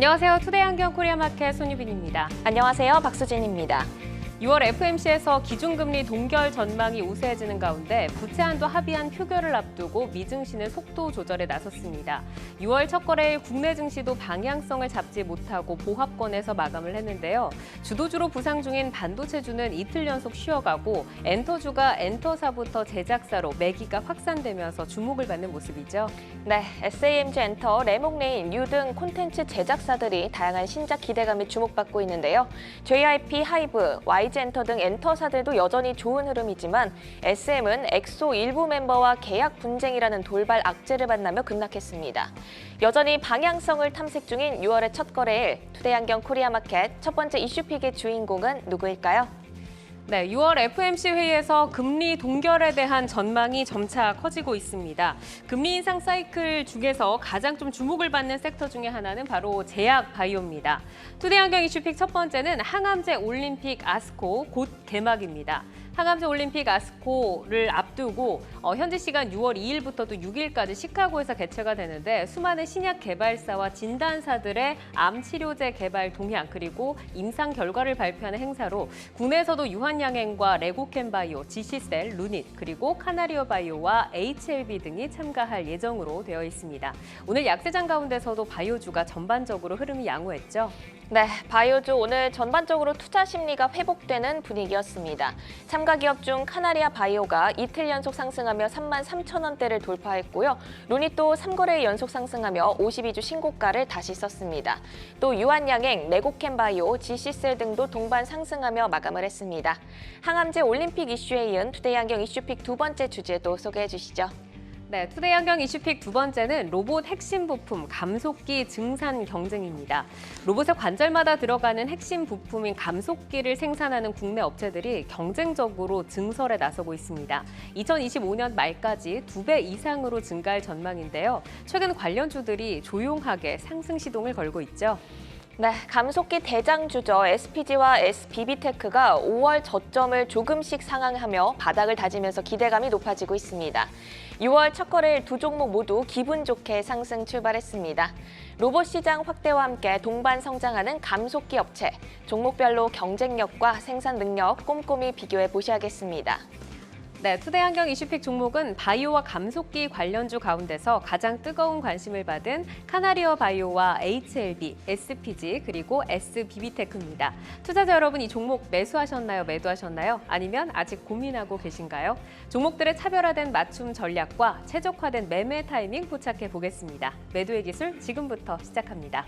안녕하세요. 투데이 안경 코리아마켓 손유빈입니다. 안녕하세요. 박수진입니다. 6월 FOMC에서 기준금리 동결 전망이 우세해지는 가운데 부채 한도 합의안 표결을 앞두고 미증시는 속도 조절에 나섰습니다. 6월 첫 거래일 국내 증시도 방향성을 잡지 못하고 보합권에서 마감을 했는데요. 주도주로 부상 중인 반도체주는 이틀 연속 쉬어가고 엔터주가 엔터사부터 제작사로 매기가 확산되면서 주목을 받는 모습이죠. 네, SAMG 엔터, 레목레인, 유 등 콘텐츠 제작사들이 다양한 신작 기대감에 주목받고 있는데요. JYP, 하이브, YG 엔터 등 엔터사들도 여전히 좋은 흐름이지만 SM은 엑소 일부 멤버와 계약 분쟁이라는 돌발 악재를 만나며 급락했습니다. 여전히 방향성을 탐색 중인 6월의 첫 거래일, 투데이 안경 코리아마켓 첫 번째 이슈픽의 주인공은 누구일까요? 네, 6월 FOMC 회의에서 금리 동결에 대한 전망이 점차 커지고 있습니다. 금리 인상 사이클 중에서 가장 좀 주목을 받는 섹터 중에 하나는 바로 제약 바이오입니다. 투데이 안경 이슈픽 첫 번째는 항암제 올림픽 아스코 곧 개막입니다. 항암제 올림픽 아스코를 앞두고 현지 시간 6월 2일부터 또 6일까지 시카고에서 개최가 되는데 수많은 신약 개발사와 진단사들의 암 치료제 개발 동향 그리고 임상 결과를 발표하는 행사로 국내에서도 유한양행과 레고캠바이오, 지시셀, 루닛 그리고 카나리오 바이오와 HLB 등이 참가할 예정으로 되어 있습니다. 오늘 약세장 가운데서도 바이오주가 전반적으로 흐름이 양호했죠. 네, 바이오주 오늘 전반적으로 투자 심리가 회복되는 분위기였습니다. 참가 기업 중 카나리아 바이오가 이틀 연속 상승하며 33,000원대를 돌파했고요. 루닛도 3거래 연속 상승하며 52주 신고가를 다시 썼습니다. 또 유한양행, 레고캠 바이오, 지시셀 등도 동반 상승하며 마감을 했습니다. 항암제 올림픽 이슈에 이은 투데이 안경 이슈픽 두 번째 주제도 소개해 주시죠. 네, 투데이 안경 이슈픽 두 번째는 로봇 핵심 부품 감속기 증산 경쟁입니다. 로봇의 관절마다 들어가는 핵심 부품인 감속기를 생산하는 국내 업체들이 경쟁적으로 증설에 나서고 있습니다. 2025년 말까지 2배 이상으로 증가할 전망인데요. 최근 관련주들이 조용하게 상승 시동을 걸고 있죠. 네, 감속기 대장주죠. SPG와 SBB테크가 5월 저점을 조금씩 상향하며 바닥을 다지면서 기대감이 높아지고 있습니다. 6월 첫 거래일 두 종목 모두 기분 좋게 상승 출발했습니다. 로봇 시장 확대와 함께 동반 성장하는 감속기 업체, 종목별로 경쟁력과 생산 능력 꼼꼼히 비교해 보셔야겠습니다. 네, 투데이 안경 이슈픽 종목은 바이오와 감속기 관련주 가운데서 가장 뜨거운 관심을 받은 카나리어 바이오와 HLB, SPG 그리고 SBB테크입니다. 투자자 여러분 이 종목 매수하셨나요? 매도하셨나요? 아니면 아직 고민하고 계신가요? 종목들의 차별화된 맞춤 전략과 최적화된 매매 타이밍 포착해 보겠습니다. 매도의 기술 지금부터 시작합니다.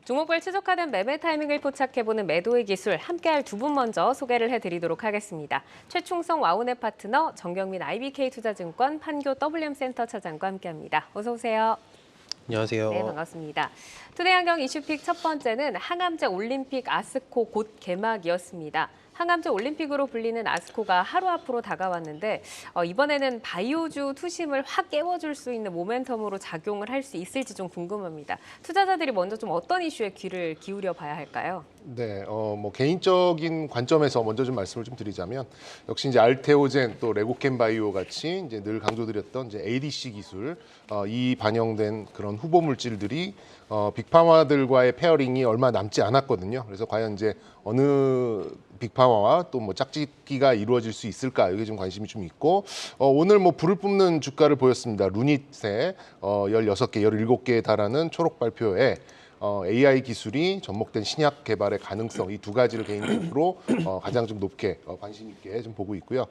종목별 최적화된 매매 타이밍을 포착해보는 매도의 기술 함께할 두 분 먼저 소개를 해드리도록 하겠습니다. 최충성 와우넷 파트너, 정경민 IBK투자증권 판교 WM센터 차장과 함께합니다. 어서 오세요. 안녕하세요. 네, 반갑습니다. 투데이 안경 이슈픽 첫 번째는 항암제 올림픽 아스코 곧 개막이었습니다. 항암제 올림픽으로 불리는 아스코가 하루 앞으로 다가왔는데 이번에는 바이오주 투심을 확 깨워줄 수 있는 모멘텀으로 작용을 할 수 있을지 좀 궁금합니다. 투자자들이 먼저 좀 어떤 이슈에 귀를 기울여 봐야 할까요? 네, 뭐 개인적인 관점에서 먼저 좀 말씀을 좀 드리자면 역시 이제 알테오젠 또 레고캠 바이오 같이 이제 늘 강조드렸던 이제 ADC 기술 이 반영된 그런 후보 물질들이 빅파마들과의 페어링이 얼마 남지 않았거든요. 그래서 과연 이제 어느 빅파마와 또 뭐 짝짓기가 이루어질 수 있을까 이게 좀 관심이 좀 있고 오늘 뭐 불을 뿜는 주가를 보였습니다. 루닛의 16개, 17개에 달하는 초록 발표에 AI 기술이 접목된 신약 개발의 가능성 이 두 가지를 개인적으로 가장 좀 높게 관심 있게 좀 보고 있고요.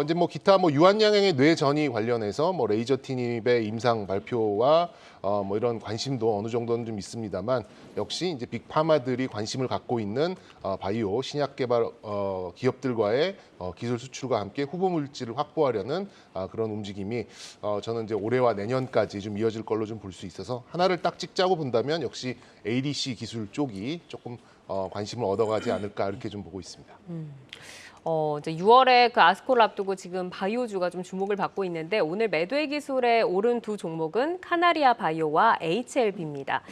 이제 뭐 기타 뭐 유한양행의 뇌전이 관련해서 뭐 레이저 티닙의 임상 발표와 뭐 이런 관심도 어느 정도는 좀 있습니다만 역시 이제 빅파마들이 관심을 갖고 있는 바이오 신약 개발 기업들과의 기술 수출과 함께 후보 물질을 확보하려는 그런 움직임이 저는 이제 올해와 내년까지 좀 이어질 걸로 좀 볼 수 있어서 하나를 딱 찍자고 본다면 역시 ADC 기술 쪽이 조금 관심을 얻어가지 않을까 이렇게 좀 보고 있습니다. 이제 6월에 그 아스코를 앞두고 지금 바이오주가 좀 주목을 받고 있는데 오늘 매도의 기술에 오른 두 종목은 카나리아 바이오와 HLB입니다.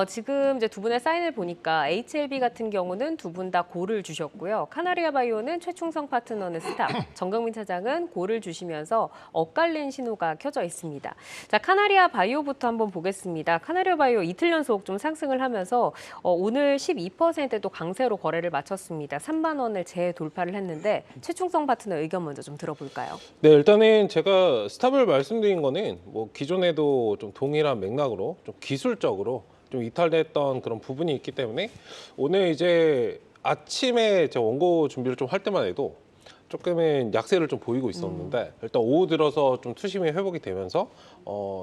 지금 이제 두 분의 사인을 보니까 HLB 같은 경우는 두 분 다 고를 주셨고요. 카나리아 바이오는 최충성 파트너는 스탑, 정경민 차장은 고를 주시면서 엇갈린 신호가 켜져 있습니다. 자, 카나리아 바이오부터 한번 보겠습니다. 카나리아 바이오 이틀 연속 좀 상승을 하면서 오늘 12%도 강세로 거래를 마쳤습니다. 3만 원을 재돌파를 했는데 최충성 파트너 의견 먼저 좀 들어볼까요? 네, 일단은 제가 스탑을 말씀드린 거는 뭐 기존에도 좀 동일한 맥락으로 좀 기술적으로 좀 이탈됐던 그런 부분이 있기 때문에 오늘 이제 아침에 제가 원고 준비를 좀 할 때만 해도 조금은 약세를 좀 보이고 있었는데 일단 오후 들어서 좀 투심이 회복이 되면서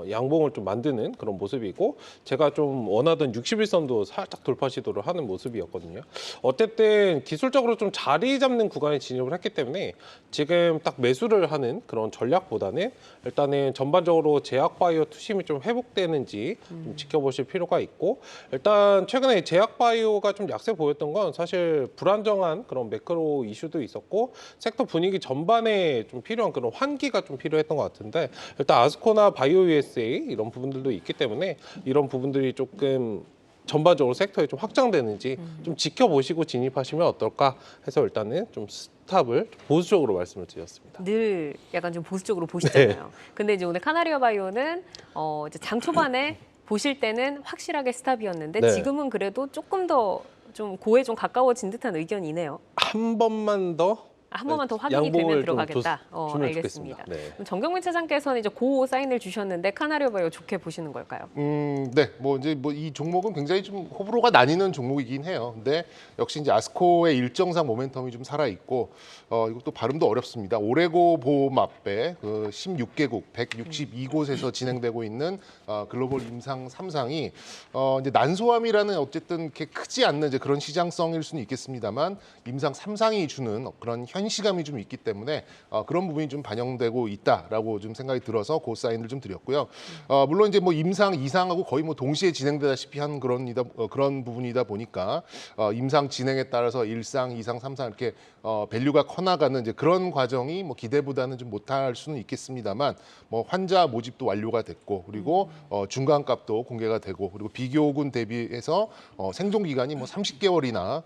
양봉을 좀 만드는 그런 모습이고 제가 좀 원하던 61선도 살짝 돌파 시도를 하는 모습이었거든요. 어쨌든 기술적으로 좀 자리 잡는 구간에 진입을 했기 때문에 지금 딱 매수를 하는 그런 전략보다는 일단은 전반적으로 제약바이오 투심이 좀 회복되는지 좀 지켜보실 필요가 있고 일단 최근에 제약바이오가 좀 약세 보였던 건 사실 불안정한 그런 매크로 이슈도 있었고 섹터 분위기 전반에 좀 필요한 그런 환기가 좀 필요했던 것 같은데 일단 아스코나 바이오 USA 이런 부분들도 있기 때문에 이런 부분들이 조금 전반적으로 섹터에 좀 확장되는지 좀 지켜보시고 진입하시면 어떨까 해서 일단은 좀 스탑을 보수적으로 말씀을 드렸습니다. 늘 약간 좀 보수적으로 보시잖아요. 근데 이제 오늘 카나리아 바이오는 이제 장 초반에 보실 때는 확실하게 스탑이었는데 네. 지금은 그래도 조금 더 좀 고에 좀 가까워진 듯한 의견이네요. 한 번만 더 한 번만 더 확인이 양봉을 되면 좀 들어가겠다. 주면 알겠습니다. 좋겠습니다. 네. 그럼 정경민 차장께서는 이제 고 사인을 주셨는데 카나리아 바이오 좋게 보시는 걸까요? 네, 뭐 이제 뭐 이 종목은 굉장히 좀 호불호가 나뉘는 종목이긴 해요. 근데 역시 이제 아스코의 일정상 모멘텀이 좀 살아 있고, 이것도 발음도 어렵습니다. 오레고 보호마페 그 16개국 162곳에서 진행되고 있는 글로벌 임상 3상이 이제 난소암이라는 어쨌든 이렇게 크지 않는 이제 그런 시장성일 수는 있겠습니다만 임상 3상이 주는 그런 현시감이 좀 있기 때문에 그런 부분이 좀 반영되고 있다라고 좀 생각이 들어서 그 사인을 좀 드렸고요. 물론 이제 뭐 임상 2상하고 거의 뭐 동시에 진행되다시피 한 그런 부분이다 보니까 임상 진행에 따라서 1상, 2상, 3상 이렇게 밸류가 커나가는 이제 그런 과정이 뭐 기대보다는 좀 못할 수는 있겠습니다만 뭐 환자 모집도 완료가 됐고 그리고 중간값도 공개가 되고 그리고 비교군 대비해서 생존 기간이 뭐 30개월이나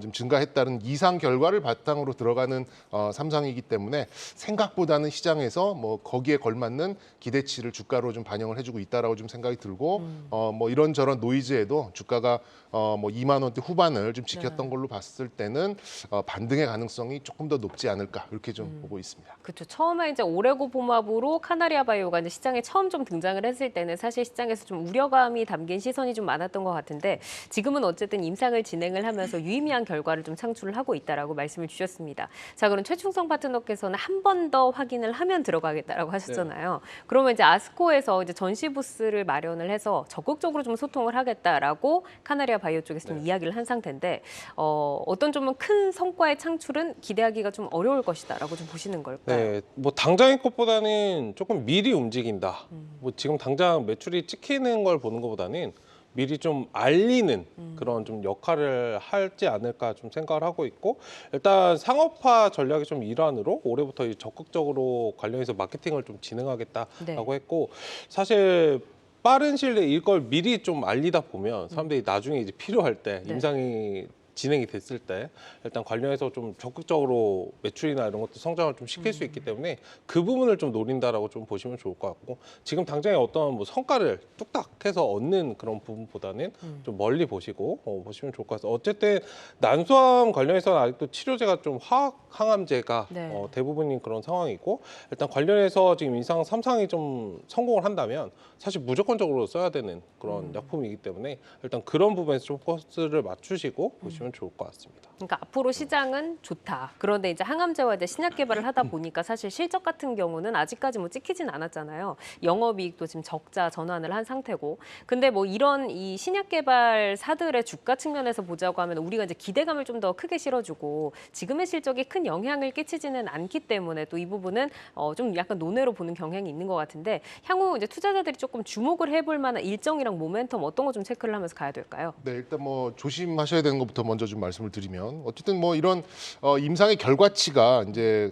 좀 증가했다는 이상 결과를 바탕으로 들어가는 3상이기 때문에 생각보다는 시장에서 뭐 거기에 걸맞는 기대치를 주가로 좀 반영을 해주고 있다라고 좀 생각이 들고 뭐 이런저런 노이즈에도 주가가 뭐 2만 원대 후반을 좀 지켰던 걸로 봤을 때는 반등의 가능성이 조금 더 높지 않을까 이렇게 좀 보고 있습니다. 그렇죠. 처음에 이제 오레고 보마브로 카나리아 바이오가 이제 시장에 처음 좀 등장을 했을 때는 사실 시장에서 좀 우려감이 담긴 시선이 좀 많았던 것 같은데 지금은 어쨌든 임상을 진행을 하면서 유의미한 결과를 좀 창출을 하고 있다라고 말씀을 주셨습니다. 자, 그럼 최충성 파트너께서는 한 번 더 확인을 하면 들어가겠다라고 하셨잖아요. 그러면 이제 아스코에서 이제 전시 부스를 마련을 해서 적극적으로 좀 소통을 하겠다라고 카나리아 바이오 쪽에서 좀 이야기를 한 상태인데 어떤 좀 큰 성과의 창출은 기대하기가 좀 어려울 것이다라고 좀 보시는 걸까요? 네, 뭐 당장의 것보다는 조금 미리 움직인다. 뭐 지금 당장 매출이 찍히는 걸 보는 것보다는 미리 좀 알리는 그런 좀 역할을 하지 않을까 좀 생각을 하고 있고 일단 상업화 전략의 좀 일환으로 올해부터 적극적으로 관련해서 마케팅을 좀 진행하겠다라고 했고 사실 빠른 시일 내에 이걸 미리 좀 알리다 보면 사람들이 나중에 이제 필요할 때 임상이 진행이 됐을 때 일단 관련해서 좀 적극적으로 매출이나 이런 것도 성장을 좀 시킬 수 있기 때문에 그 부분을 좀 노린다라고 좀 보시면 좋을 것 같고 지금 당장에 어떤 뭐 성과를 뚝딱해서 얻는 그런 부분보다는 좀 멀리 보시고 보시면 좋을 것 같아요. 어쨌든 난소암 관련해서는 아직도 치료제가 좀 화학 항암제가 네. 대부분인 그런 상황이고 일단 관련해서 지금 임상 3상이 좀 성공을 한다면 사실 무조건적으로 써야 되는 그런 약품이기 때문에 일단 그런 부분에서 좀 포커스를 맞추시고 보시면 좋을 것 같습니다. 그러니까 앞으로 시장은 좋다. 그런데 이제 항암제와 이제 신약 개발을 하다 보니까 사실 실적 같은 경우는 아직까지 뭐 찍히진 않았잖아요. 영업이익도 지금 적자 전환을 한 상태고. 근데 뭐 이런 이 신약 개발사들의 주가 측면에서 보자고 하면 우리가 이제 기대감을 좀 더 크게 실어주고 지금의 실적이 큰 영향을 끼치지는 않기 때문에 또 이 부분은 좀 약간 논외로 보는 경향이 있는 것 같은데 향후 이제 투자자들이 조금 주목을 해볼 만한 일정이랑 모멘텀 어떤 거 좀 체크를 하면서 가야 될까요? 네, 일단 뭐 조심하셔야 되는 것부터 먼저 좀 말씀을 드리면 어쨌든 뭐 이런 임상의 결과치가 이제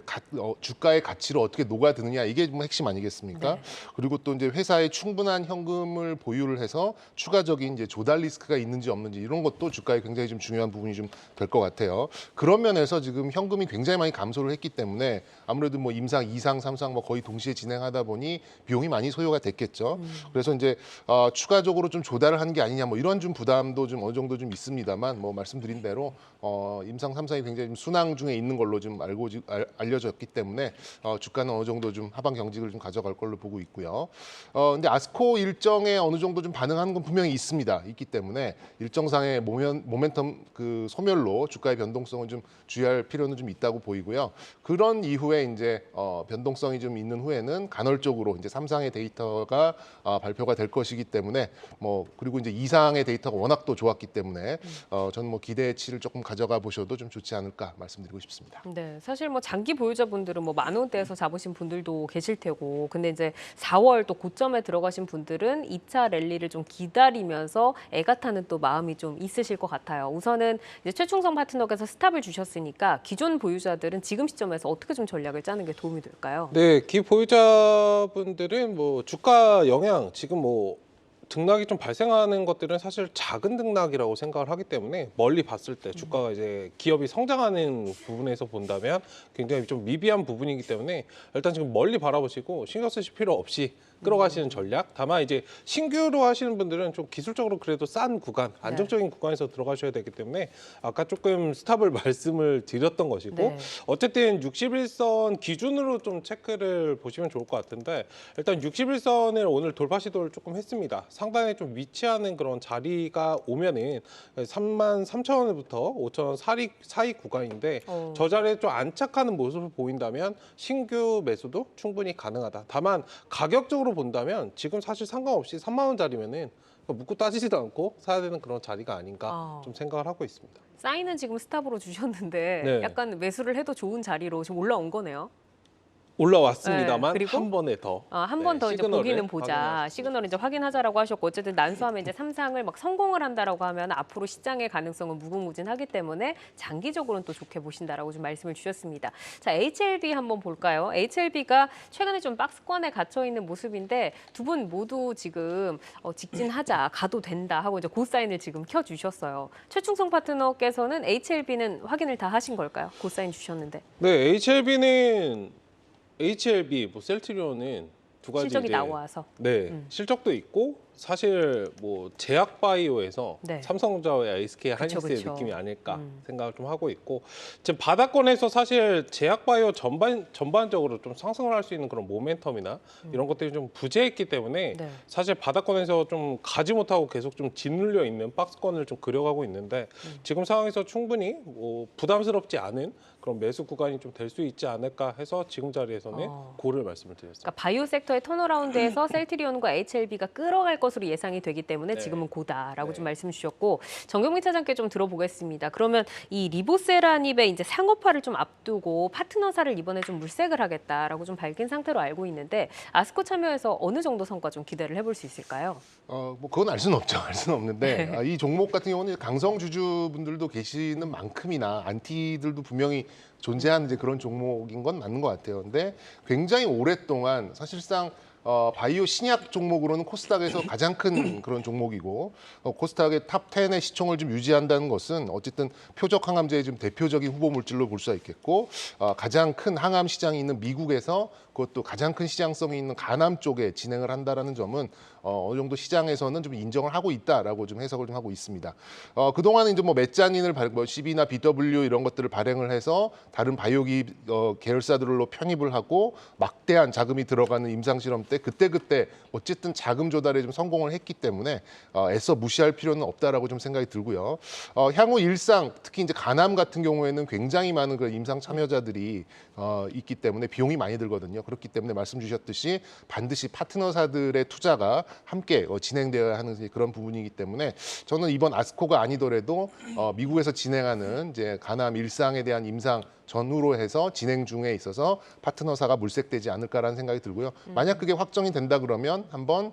주가의 가치로 어떻게 녹아드느냐 이게 뭐 핵심 아니겠습니까? 네. 그리고 또 이제 회사에 충분한 현금을 보유를 해서 추가적인 이제 조달 리스크가 있는지 없는지 이런 것도 주가에 굉장히 좀 중요한 부분이 좀 될 것 같아요. 그런 면에서 지금 현금이 굉장히 많이 감소를 했기 때문에 아무래도 뭐 임상 2상, 3상 뭐 거의 동시에 진행하다 보니 비용이 많이 소요가 됐겠죠. 그래서 이제 추가적으로 좀 조달을 한 게 아니냐 뭐 이런 좀 부담도 좀 어느 정도 좀 있습니다만 뭐 말씀드린 대로 임상 3상이 굉장히 좀 순항 중에 있는 걸로 좀 알려졌기 때문에 주가는 어느 정도 좀 하방 경직을 좀 가져갈 걸로 보고 있고요. 근데 아스코 일정에 어느 정도 좀 반응하는 건 분명히 있기 때문에 일정상의 모멘텀 그 소멸로 주가의 변동성을 좀 주의할 필요는 좀 있다고 보이고요. 그런 이후에 이제 변동성이 좀 있는 후에는 간헐적으로 이제 3상의 데이터가 발표가 될 것이기 때문에 뭐 그리고 이제 2상의 데이터가 워낙 또 좋았기 때문에 저는 뭐 기대치를 조금 가져가 보셔도 좀 좋지 않을까 말씀드리고 싶습니다. 네, 사실 뭐 장기 보유자분들은 뭐 10,000원대에서 잡으신 분들도 계실 테고, 근데 이제 4월 또 고점에 들어가신 분들은 2차 랠리를 좀 기다리면서 애가 타는 또 마음이 좀 있으실 것 같아요. 우선은 이제 최충성 파트너께서 스탑을 주셨으니까 기존 보유자들은 지금 시점에서 어떻게 좀 전략을 짜는 게 도움이 될까요? 네, 기 보유자분들은 뭐 주가 영향 지금 뭐 등락이 좀 발생하는 것들은 사실 작은 등락이라고 생각을 하기 때문에 멀리 봤을 때 주가가 이제 기업이 성장하는 부분에서 본다면 굉장히 좀 미비한 부분이기 때문에 일단 지금 멀리 바라보시고 신경 쓰실 필요 없이 끌어가시는 전략. 다만 이제 신규로 하시는 분들은 좀 기술적으로 그래도 싼 구간, 안정적인 구간에서 들어가셔야 되기 때문에 아까 조금 스탑을 말씀을 드렸던 것이고 네. 어쨌든 61선 기준으로 좀 체크를 보시면 좋을 것 같은데 일단 61선을 오늘 돌파 시도를 조금 했습니다. 상단에 좀 위치하는 그런 자리가 오면은 33,000원부터 5,000원 사이 구간인데 저 자리에 좀 안착하는 모습을 보인다면 신규 매수도 충분히 가능하다. 다만 가격적으로 본다면 지금 사실 상관없이 3만 원짜리면은 묻고 따지지도 않고 사야 되는 그런 자리가 아닌가 좀 생각을 하고 있습니다. 사인은 지금 스탑으로 주셨는데 네. 약간 매수를 해도 좋은 자리로 지금 올라온 거네요. 올라왔습니다만 네, 그리고? 한 번에 더 한 번 더 이제 시그널을 보기는 보자. 확인하겠습니다. 시그널 이제 확인하자라고 하셨고 어쨌든 난수하면 이제 3상을 막 성공을 한다라고 하면 앞으로 시장의 가능성은 무궁무진하기 때문에 장기적으로는 또 좋게 보신다라고 좀 말씀을 주셨습니다. 자, HLB 한번 볼까요? HLB가 최근에 좀 박스권에 갇혀 있는 모습인데 두 분 모두 지금 직진하자, 가도 된다 하고 이제 고사인을 지금 켜 주셨어요. 최충성 파트너께서는 HLB는 확인을 다 하신 걸까요? 고사인 주셨는데. 네, HLB, 뭐 셀트리온은 두 가지 실적이 이제 나와서. 네, 실적도 있고 사실 뭐 제약바이오에서 네. 삼성전자와 SK 그쵸, 하이닉스의 그쵸. 느낌이 아닐까 생각을 좀 하고 있고 지금 바닥권에서 사실 제약바이오 전반적으로 좀 상승을 할 수 있는 그런 모멘텀이나 이런 것들이 좀 부재했기 때문에 네. 사실 바닥권에서 좀 가지 못하고 계속 좀 짓눌려 있는 박스권을 좀 그려가고 있는데 지금 상황에서 충분히 뭐 부담스럽지 않은 그런 매수 구간이 좀 될 수 있지 않을까 해서 지금 자리에서는 고를 말씀을 드렸습니다. 그러니까 바이오 섹터의 턴어라운드에서 셀트리온과 HLB가 끌어갈 것으로 예상이 되기 때문에 네. 지금은 고다라고 네. 좀 말씀 주셨고 정경민 차장께 좀 들어보겠습니다. 그러면 이 리보세라닙의 이제 상업화를 좀 앞두고 파트너사를 이번에 좀 물색을 하겠다라고 좀 밝힌 상태로 알고 있는데 아스코 참여해서 어느 정도 성과 좀 기대를 해볼 수 있을까요? 뭐 그건 알 수는 없죠. 알 수는 없는데 이 종목 같은 경우는 강성 주주분들도 계시는 만큼이나 안티들도 분명히 존재하는 이제 그런 종목인 건 맞는 것 같아요. 근데 굉장히 오랫동안 사실상 바이오 신약 종목으로는 코스닥에서 가장 큰 그런 종목이고 코스닥의 탑 10의 시총을 좀 유지한다는 것은 어쨌든 표적 항암제의 좀 대표적인 후보 물질로 볼 수가 있겠고 가장 큰 항암 시장이 있는 미국에서 그것도 가장 큰 시장성이 있는 간암 쪽에 진행을 한다라는 점은 어느 정도 시장에서는 좀 인정을 하고 있다라고 좀 해석을 좀 하고 있습니다. 그동안은 이제 뭐 메자닌을 뭐 CB나 BW 이런 것들을 발행을 해서 다른 바이오기 계열사들로 편입을 하고 막대한 자금이 들어가는 임상 실험 때 그때 어쨌든 자금 조달에 좀 성공을 했기 때문에 애써 무시할 필요는 없다라고 좀 생각이 들고요. 향후 일상 특히 이제 간암 같은 경우에는 굉장히 많은 그 임상 참여자들이 있기 때문에 비용이 많이 들거든요. 그렇기 때문에 말씀 주셨듯이 반드시 파트너사들의 투자가 함께 진행되어야 하는 그런 부분이기 때문에 저는 이번 아스코가 아니더라도 미국에서 진행하는 이제 간암 일상에 대한 임상 전후로 해서 진행 중에 있어서 파트너사가 물색되지 않을까라는 생각이 들고요. 만약 그게 확정이 된다 그러면 한번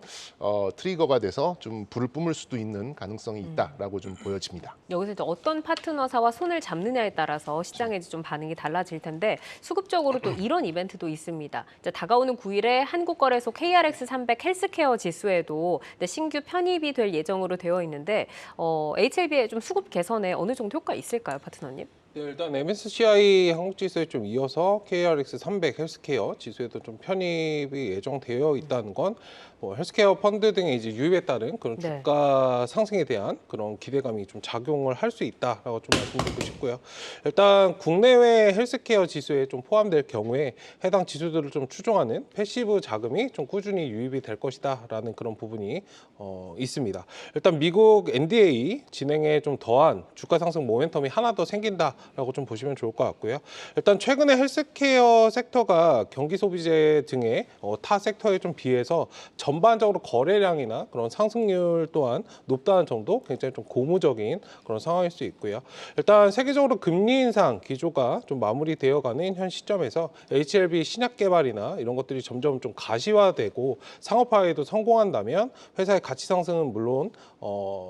트리거가 돼서 좀 불을 뿜을 수도 있는 가능성이 있다라고 좀 보여집니다. 여기서 이제 어떤 파트너사와 손을 잡느냐에 따라서 시장의 좀 반응이 달라질 텐데 수급적으로 또 이런 이벤트도 있습니다. 이제 다가오는 9일에 한국거래소 KRX 300 헬스케어 지수에도 신규 편입이 될 예정으로 되어 있는데 HLB의 좀 수급 개선에 어느 정도 효과 있을까요, 파트너님? 네, 일단 MSCI 한국지수에 좀 이어서 KRX 300 헬스케어 지수에도 좀 편입이 예정되어 있다는 건 뭐 헬스케어 펀드 등의 이제 유입에 따른 그런 네. 주가 상승에 대한 그런 기대감이 좀 작용을 할 수 있다라고 좀 말씀드리고 싶고요. 일단 국내외 헬스케어 지수에 좀 포함될 경우에 해당 지수들을 좀 추종하는 패시브 자금이 좀 꾸준히 유입이 될 것이다라는 그런 부분이 있습니다. 일단 미국 NDA 진행에 좀 더한 주가 상승 모멘텀이 하나 더 생긴다라고 좀 보시면 좋을 것 같고요. 일단 최근에 헬스케어 섹터가 경기 소비재 등의 타 섹터에 좀 비해서 전반적으로 거래량이나 그런 상승률 또한 높다는 점도 굉장히 좀 고무적인 그런 상황일 수 있고요. 일단 세계적으로 금리 인상 기조가 좀 마무리되어가는 현 시점에서 HLB 신약 개발이나 이런 것들이 점점 좀 가시화되고 상업화에도 성공한다면 회사의 가치 상승은 물론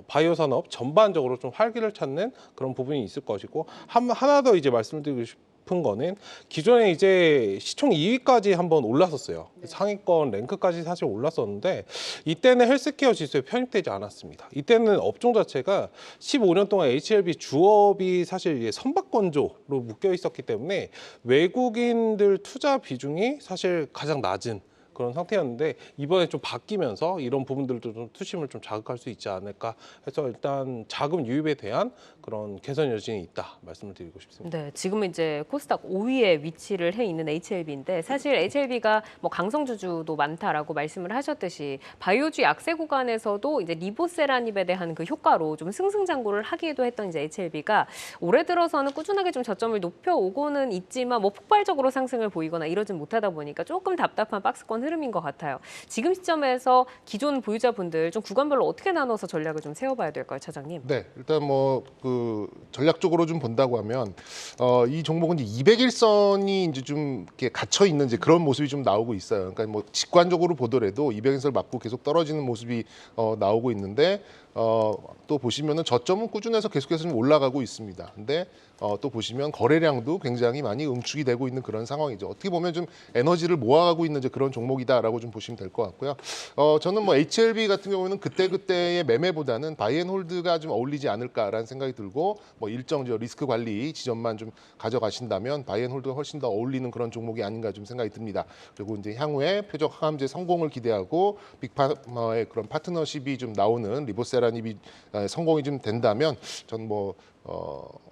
바이오 산업 전반적으로 좀 활기를 찾는 그런 부분이 있을 것이고 하나 더 이제 말씀드리고 싶은 거는 기존에 이제 시총 2위까지 한번 올랐었어요. 상위권 랭크까지 사실 올랐었는데 이때는 헬스케어 지수에 편입되지 않았습니다. 이때는 업종 자체가 15년 동안 HLB 주업이 사실 이제 선박건조로 묶여 있었기 때문에 외국인들 투자 비중이 사실 가장 낮은 그런 상태였는데 이번에 좀 바뀌면서 이런 부분들도 좀 투심을 좀 자극할 수 있지 않을까 해서 일단 자금 유입에 대한 그런 개선 여진이 있다 말씀을 드리고 싶습니다. 네, 지금은 이제 코스닥 5위에 위치를 해 있는 HLB인데 사실 HLB가 뭐 강성주주도 많다라고 말씀을 하셨듯이 바이오주 약세 구간에서도 이제 리보세라닙에 대한 그 효과로 좀 승승장구를 하기도 했던 이제 HLB가 올해 들어서는 꾸준하게 좀 저점을 높여오고는 있지만 뭐 폭발적으로 상승을 보이거나 이러진 못하다 보니까 조금 답답한 박스권 흐름인 것 같아요. 지금 시점에서 기존 보유자분들 좀 구간별로 어떻게 나눠서 전략을 좀 세워봐야 될까요, 차장님? 네, 일단 뭐 그 전략적으로 좀 본다고 하면 이 종목은 이제 200일선이 이제 좀 이렇게 갇혀 있는 이제 그런 모습이 좀 나오고 있어요. 그러니까 뭐 직관적으로 보더라도 200일선을 맞고 계속 떨어지는 모습이 나오고 있는데 또 보시면은 저점은 꾸준해서 계속해서 좀 올라가고 있습니다. 근데 또 보시면 거래량도 굉장히 많이 응축이 되고 있는 그런 상황이죠. 어떻게 보면 좀 에너지를 모아가고 있는 이제 그런 종목이다라고 좀 보시면 될 것 같고요. 저는 뭐 HLB 같은 경우는 그때그때의 매매보다는 바이앤홀드가 좀 어울리지 않을까라는 생각이 들고 뭐 일정 리스크 관리 지점만 좀 가져가신다면 바이앤홀드가 훨씬 더 어울리는 그런 종목이 아닌가 좀 생각이 듭니다. 그리고 이제 향후에 표적 항암제 성공을 기대하고 빅파머의 그런 파트너십이 좀 나오는 리보세라닙이 성공이 좀 된다면 전 뭐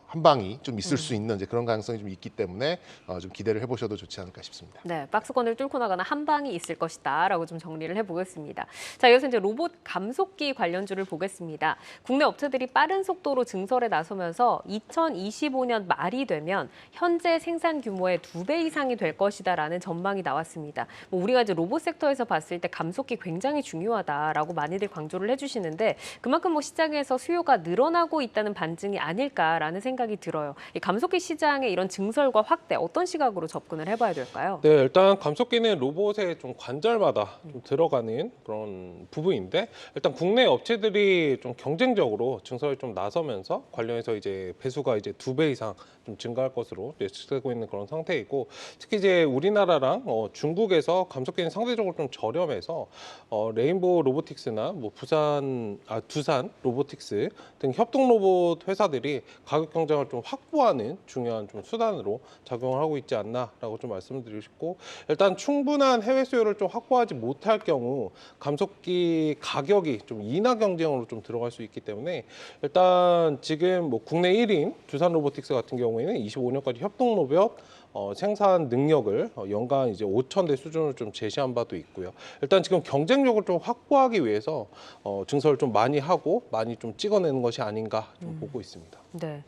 한 방이 좀 있을 수 있는 이제 그런 가능성이 좀 있기 때문에 좀 기대를 해보셔도 좋지 않을까 싶습니다. 네, 박스권을 뚫고 나가는 한 방이 있을 것이다라고 좀 정리를 해보겠습니다. 자, 이어서 이제 로봇 감속기 관련주를 보겠습니다. 국내 업체들이 빠른 속도로 증설에 나서면서 2025년 말이 되면 현재 생산 규모의 2배 이상이 될 것이다라는 전망이 나왔습니다. 뭐 우리가 이제 로봇 섹터에서 봤을 때 감속기 굉장히 중요하다라고 많이들 강조를 해주시는데 그만큼 뭐 시장에서 수요가 늘어나고 있다는 반증이 아닐까라는 생각이 생각이 들어요. 이 감속기 시장의 이런 증설과 확대 어떤 시각으로 접근을 해봐야 될까요? 네, 일단 감속기는 로봇의 좀 관절마다 좀 들어가는 그런 부분인데 일단 국내 업체들이 좀 경쟁적으로 증설에 좀 나서면서 관련해서 이제 배수가 이제 2배 이상 좀 증가할 것으로 예측되고 있는 그런 상태이고 특히 이제 우리나라랑 중국에서 감속기는 상대적으로 좀 저렴해서 레인보우 로보틱스나 뭐 두산 로보틱스 등 협동 로봇 회사들이 가격 경쟁을 좀 확보하는 중요한 좀 수단으로 작용을 하고 있지 않나라고 좀 말씀드리고 싶고 일단 충분한 해외 수요를 좀 확보하지 못할 경우 감속기 가격이 좀 인하 경쟁으로 좀 들어갈 수 있기 때문에 일단 지금 뭐 국내 1인 두산 로보틱스 같은 경우에는 25년까지 협동 로봇 생산 능력을 연간 이제 5,000대 수준으로 좀 제시한 바도 있고요. 일단 지금 경쟁력을 좀 확보하기 위해서 증설을 좀 많이 하고 많이 좀 찍어내는 것이 아닌가 좀 보고 있습니다. 네.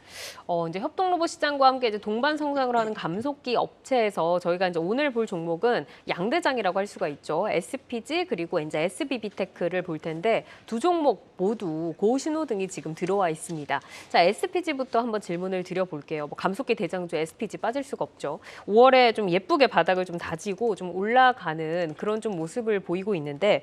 이제 협동 로봇 시장과 함께 이제 동반 성장을 하는 감속기 업체에서 저희가 이제 오늘 볼 종목은 양대장이라고 할 수가 있죠. SPG 그리고 이제 SBB테크를 볼 텐데 두 종목 모두 고신호등이 지금 들어와 있습니다. 자, SPG부터 한번 질문을 드려볼게요. 뭐 감속기 대장주 SPG 빠질 수가 없죠. 5월에 좀 예쁘게 바닥을 좀 다지고 좀 올라가는 그런 좀 모습을 보이고 있는데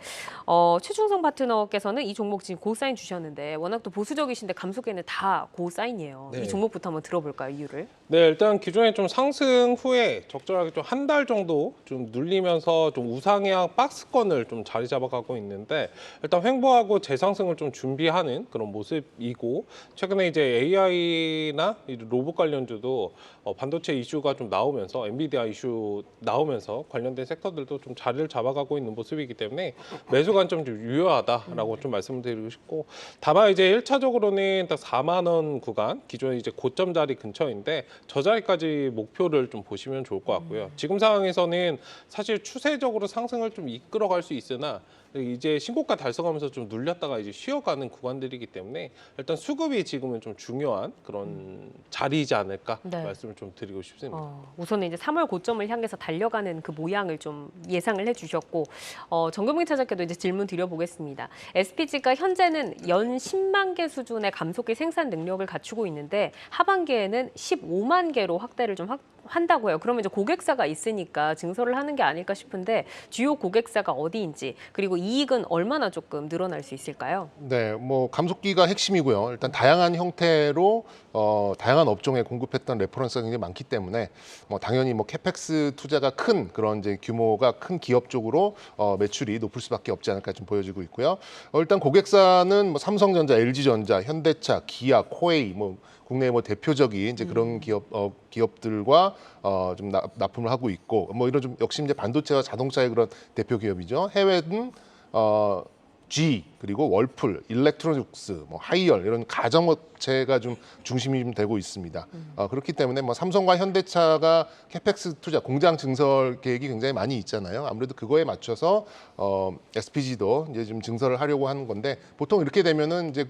최충성 파트너께서는 이 종목 지금 고사인 주셨는데 워낙 또 보수적이신데 감속기는 다 고사인이에요. 네. 이 종목부터 한번 들어볼까요, 이유를? 네, 일단 기존에 좀 상승 후에 적절하게 좀 한 달 정도 좀 눌리면서 좀 우상향 박스권을 좀 자리 잡아가고 있는데 일단 횡보하고 재상승을 좀 준비하는 그런 모습이고 최근에 이제 AI나 로봇 관련주도 반도체 이슈가 좀 나오면서 엔비디아 이슈 나오면서 관련된 섹터들도 좀 자리를 잡아가고 있는 모습이기 때문에 매수 관점 좀 유효하다라고 좀 말씀드리고 싶고 다만 이제 1차적으로는 딱 4만 원 구간 기존에 이제 고점 자리 근처인데 저 자리까지 목표를 좀 보시면 좋을 것 같고요. 지금 상황에서는 사실 추세적으로 상승을 좀 이끌어갈 수 있으나 이제 신고가 달성하면서 좀 눌렸다가 이제 쉬어가는 구간들이기 때문에 일단 수급이 지금은 좀 중요한 그런 자리이지 않을까 네. 말씀을 좀 드리고 싶습니다. 우선은 이제 3월 고점을 향해서 달려가는 그 모양을 좀 예상을 해주셨고 정금민 차장께도 이제 질문 드려보겠습니다. SPG가 현재는 연 10만 개 수준의 감속기 생산 능력을 갖추고 있는데 하반기에는 15만 개로 확대를 좀 한다고요. 그러면 이제 고객사가 있으니까 증설을 하는 게 아닐까 싶은데 주요 고객사가 어디인지 그리고 이익은 얼마나 조금 늘어날 수 있을까요? 네, 뭐 감속기가 핵심이고요. 일단 다양한 형태로 다양한 업종에 공급했던 레퍼런스가 굉장히 많기 때문에 당연히 뭐 캐펙스 투자가 큰 그런 이제 규모가 큰 기업 쪽으로 매출이 높을 수밖에 없지 않을까 좀 보여지고 있고요. 일단 고객사는 뭐 삼성전자, LG전자, 현대차, 기아, 코웨이 뭐 국내 뭐 대표적인 이제 그런 기업들과 좀 납품을 하고 있고 뭐 이런 좀 역시 이제 반도체와 자동차의 그런 대표 기업이죠. 해외는 G 그리고 월풀, 일렉트로닉스, 뭐 하이얼 이런 가정업체가 좀 중심이 좀 되고 있습니다. 그렇기 때문에 뭐 삼성과 현대차가 캐펙스 투자, 공장 증설 계획이 굉장히 많이 있잖아요. 아무래도 그거에 맞춰서 SPG도 이제 좀 증설을 하려고 하는 건데 보통 이렇게 되면은 이제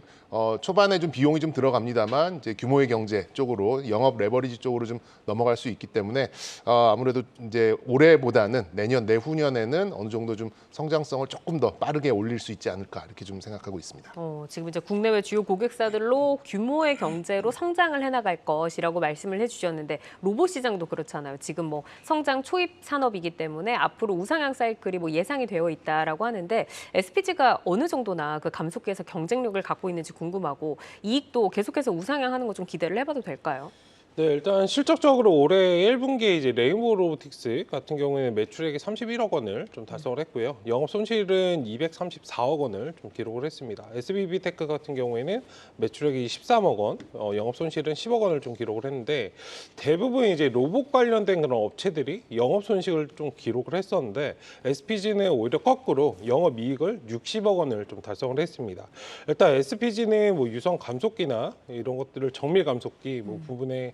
초반에 좀 비용이 좀 들어갑니다만 이제 규모의 경제 쪽으로 영업 레버리지 쪽으로 좀 넘어갈 수 있기 때문에 아무래도 이제 올해보다는 내년 내후년에는 어느 정도 좀 성장성을 조금 더 빠르게 올릴 수 있지 않을까 이렇게 좀 생각하고 있습니다. 지금 이제 국내외 주요 고객사들로 규모의 경제로 성장을 해나갈 것이라고 말씀을 해주셨는데 로봇 시장도 그렇잖아요. 지금 뭐 성장 초입 산업이기 때문에 앞으로 우상향 사이클이 뭐 예상이 되어 있다라고 하는데 SPG가 어느 정도나 그 감속기에서 경쟁력을 갖고 있는지 궁금하고 이익도 계속해서 우상향하는 거 좀 기대를 해봐도 될까요? 네, 일단 실적적으로 올해 1분기에 이제 레인보우 로보틱스 같은 경우에는 매출액이 31억 원을 좀 달성을 했고요. 영업 손실은 234억 원을 좀 기록을 했습니다. SBB테크 같은 경우에는 매출액이 13억 원, 영업 손실은 10억 원을 좀 기록을 했는데 대부분 이제 로봇 관련된 그런 업체들이 영업 손실을 좀 기록을 했었는데 SPG는 오히려 거꾸로 영업 이익을 60억 원을 좀 달성을 했습니다. 일단 SPG는 뭐 유성 감속기나 이런 것들을 정밀 감속기 뭐 부분에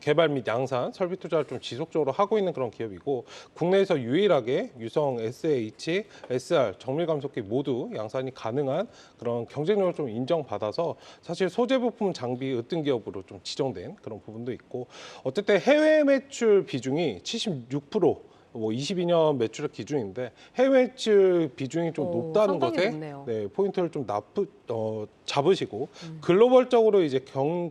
개발 및 양산, 설비 투자를 좀 지속적으로 하고 있는 그런 기업이고 국내에서 유일하게 유성 SH, SR, 정밀 감속기 모두 양산이 가능한 그런 경쟁력을 좀 인정받아서 사실 소재 부품 장비 으뜸 기업으로 좀 지정된 그런 부분도 있고 어쨌든 해외 매출 비중이 76% 뭐 22년 매출액 기준인데 해외 매출 비중이 좀 높다는 상당히 것에 높네요. 네, 포인트를 좀 잡으시고 글로벌적으로 이제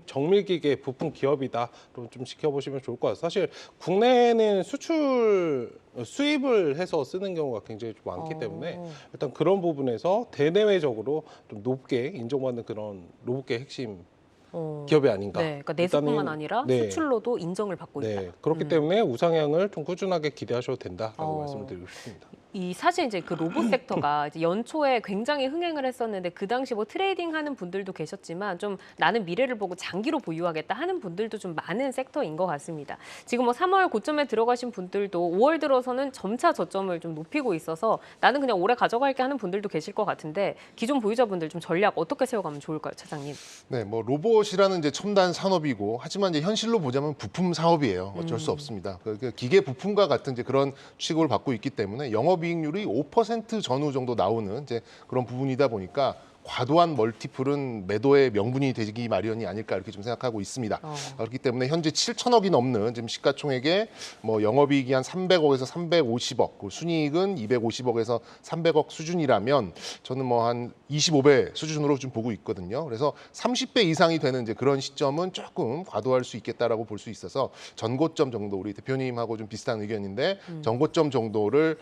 정밀기계 부품 기업이다 좀 지켜보시면 좋을 것 같아요. 사실 국내에는 수입을 해서 쓰는 경우가 굉장히 좀 많기 때문에 일단 그런 부분에서 대내외적으로 좀 높게 인정받는 그런 로봇계 핵심 기업이 아닌가. 네, 그러니까 내수뿐만 일단은, 아니라 네. 수출로도 인정을 받고 있다. 네, 그렇기 때문에 우상향을 좀 꾸준하게 기대하셔도 된다라고 말씀을 드리고 싶습니다. 이 사실 이제 그 로봇 섹터가 이제 연초에 굉장히 흥행을 했었는데 그 당시 뭐 트레이딩 하는 분들도 계셨지만 좀 나는 미래를 보고 장기로 보유하겠다 하는 분들도 좀 많은 섹터인 것 같습니다. 지금 뭐 3월 고점에 들어가신 분들도 5월 들어서는 점차 저점을 좀 높이고 있어서 나는 그냥 오래 가져갈게 하는 분들도 계실 것 같은데 기존 보유자분들 좀 전략 어떻게 세워가면 좋을까요, 차장님? 네, 뭐 로봇이라는 이제 첨단 산업이고 하지만 이제 현실로 보자면 부품 사업이에요. 어쩔 수 없습니다. 그 기계 부품과 같은 이제 그런 취급을 받고 있기 때문에 영업이익률이 5% 전후 정도 나오는 이제 그런 부분이다 보니까 과도한 멀티플은 매도의 명분이 되기 마련이 아닐까 이렇게 좀 생각하고 있습니다. 그렇기 때문에 현재 7천억이 넘는 지금 시가총액에 뭐 영업이익이 한 300억에서 350억, 순이익은 250억에서 300억 수준이라면 저는 뭐 한 25배 수준으로 좀 보고 있거든요. 그래서 30배 이상이 되는 이제 그런 시점은 조금 과도할 수 있겠다라고 볼 수 있어서 전고점 정도 우리 대표님하고 좀 비슷한 의견인데 전고점 정도를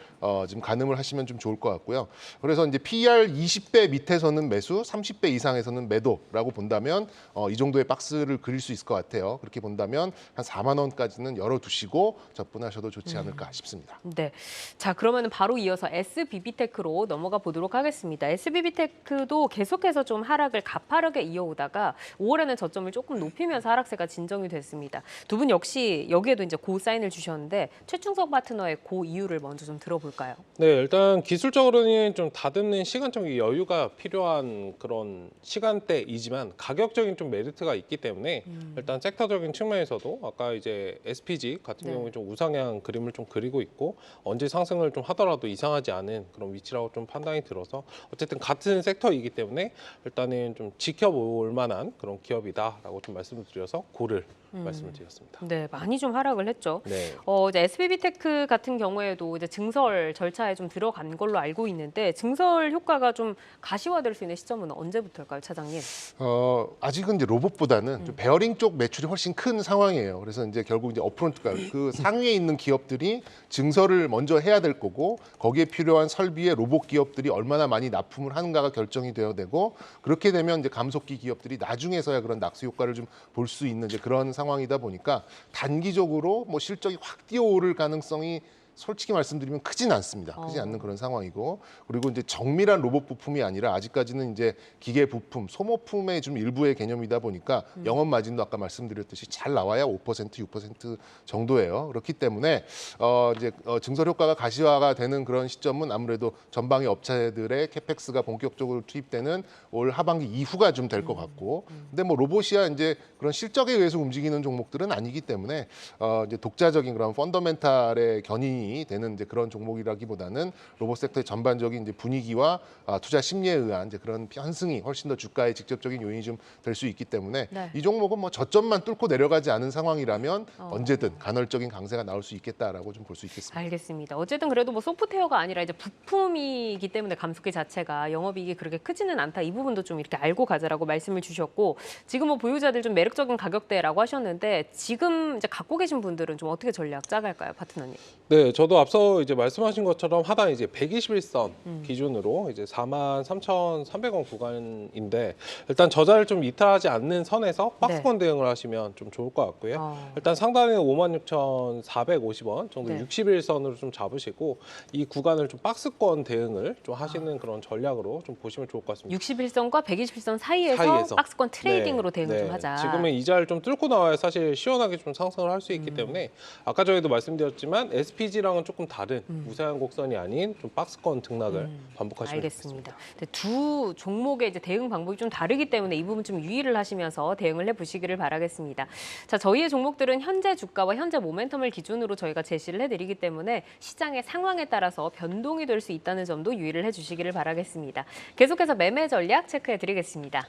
지금 가늠을 하시면 좀 좋을 것 같고요. 그래서 이제 PER 20배 밑에서는 매수, 30배 이상에서는 매도라고 본다면 이 정도의 박스를 그릴 수 있을 것 같아요. 그렇게 본다면 한 4만 원까지는 열어두시고 접근하셔도 좋지 않을까 싶습니다. 네. 자, 그러면 바로 이어서 SBB테크로 넘어가 보도록 하겠습니다. SBB테크도 계속해서 좀 하락을 가파르게 이어오다가 5월에는 저점을 조금 높이면서 하락세가 진정이 됐습니다. 두 분 역시 여기에도 이제 고 사인을 주셨는데 최충석 파트너의 고 이유를 먼저 좀 들어볼까요? 네, 일단 기술적으로는 좀 다듬는 시간적인 여유가 필요한 그런 시간대이지만 가격적인 좀 메리트가 있기 때문에 일단 섹터적인 측면에서도 아까 이제 SPG 같은 네. 경우에 좀 우상향 그림을 좀 그리고 있고 언제 상승을 좀 하더라도 이상하지 않은 그런 위치라고 좀 판단이 들어서 어쨌든 같은 섹터이기 때문에 일단은 좀 지켜볼 만한 그런 기업이다라고 좀 말씀을 드려서 고를 말씀을 드렸습니다. 네, 많이 좀 하락을 했죠. 네. 이제 SBB테크 같은 경우에도 이제 증설 절차에 좀 들어간 걸로 알고 있는데 증설 효과가 좀 가시화될 수 있는 시점은 언제부터일까요, 차장님? 아직은 이제 로봇보다는 좀 베어링 쪽 매출이 훨씬 큰 상황이에요. 그래서 이제 결국 이제 업프론트가 그 상위에 있는 기업들이 증설을 먼저 해야 될 거고 거기에 필요한 설비에 로봇 기업들이 얼마나 많이 납품을 하는가가 결정이 되어야 되고 그렇게 되면 이제 감속기 기업들이 나중에서야 그런 낙수 효과를 좀 볼 수 있는 이제 그런 상황이다 보니까 단기적으로 뭐 실적이 확 뛰어오를 가능성이 솔직히 말씀드리면 크진 않습니다. 크지 않는 그런 상황이고 그리고 이제 정밀한 로봇 부품이 아니라 아직까지는 이제 기계 부품, 소모품의 좀 일부의 개념이다 보니까 영업 마진도 아까 말씀드렸듯이 잘 나와야 5%, 6% 정도예요. 그렇기 때문에 이제 증설 효과가 가시화가 되는 그런 시점은 아무래도 전방의 업체들의 캐펙스가 본격적으로 투입되는 올 하반기 이후가 좀 될 것 같고 근데 뭐 로봇이야 이제 그런 실적에 의해서 움직이는 종목들은 아니기 때문에 이제 독자적인 그런 펀더멘탈의 견인이 되는 이제 그런 종목이라기보다는 로봇 섹터의 전반적인 이제 분위기와 투자 심리에 의한 이제 그런 편승이 훨씬 더 주가에 직접적인 요인이 좀 될 수 있기 때문에 네. 이 종목은 뭐 저점만 뚫고 내려가지 않은 상황이라면 언제든 간헐적인 강세가 나올 수 있겠다라고 좀 볼 수 있겠습니다. 알겠습니다. 어쨌든 그래도 뭐 소프트웨어가 아니라 이제 부품이기 때문에 감속기 자체가 영업이익이 그렇게 크지는 않다. 이 부분도 좀 이렇게 알고 가자라고 말씀을 주셨고 지금 뭐 보유자들 좀 매력적인 가격대라고 하셨는데 지금 이제 갖고 계신 분들은 좀 어떻게 전략 짜갈까요, 파트너님? 네, 저도 앞서 이제 말씀하신 것처럼 하단 이제 121선 기준으로 이제 43,300원 구간인데 일단 저자를 좀 이탈하지 않는 선에서 박스권 대응을 하시면 좀 좋을 것 같고요. 일단 상단에 56,450원 정도 네. 61선으로 좀 잡으시고 이 구간을 좀 박스권 대응을 좀 하시는 그런 전략으로 좀 보시면 좋을 것 같습니다. 61선과 121선 사이에서 박스권 트레이딩으로 대응을 좀 하자. 지금은 이자를 좀 뚫고 나와야 사실 시원하게 좀 상승을 할 수 있기 때문에 아까 전에도 말씀드렸지만 SPG랑은 조금 다른 우상향 곡선이 아닌 좀 박스권 등락을 반복하시면 알겠습니다. 근데 두 종목의 이제 대응 방법이 좀 다르기 때문에 이 부분 좀 유의를 하시면서 대응을 해보시기를 바라겠습니다. 자, 저희의 종목들은 현재 주가와 현재 모멘텀을 기준으로 저희가 제시를 해드리기 때문에 시장의 상황에 따라서 변동이 될 수 있다는 점도 유의를 해주시기를 바라겠습니다. 계속해서 매매 전략 체크해드리겠습니다.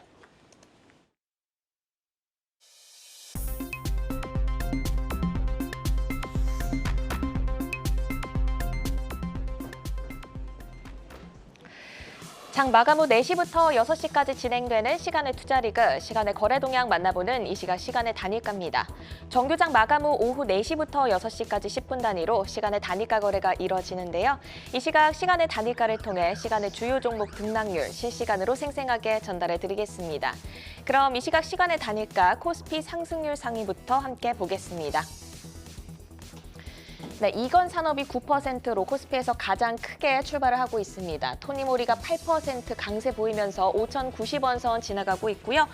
장 마감 후 4시부터 6시까지 진행되는 시간의 투자리그, 시간의 거래 동향 만나보는 이 시각 시간의 단일가입니다. 정규장 마감 후 오후 4시부터 6시까지 10분 단위로 시간의 단일가 거래가 이뤄지는데요. 이 시각 시간의 단일가를 통해 시간의 주요 종목 등락률 실시간으로 생생하게 전달해 드리겠습니다. 그럼 이 시각 시간의 단일가 코스피 상승률 상위부터 함께 보겠습니다. 네, 이건 산업이 9%로 코스피에서 가장 크게 출발을 하고 있습니다. 토니모리가 8% 강세 보이면서 5,090원 선 지나가고 있고요.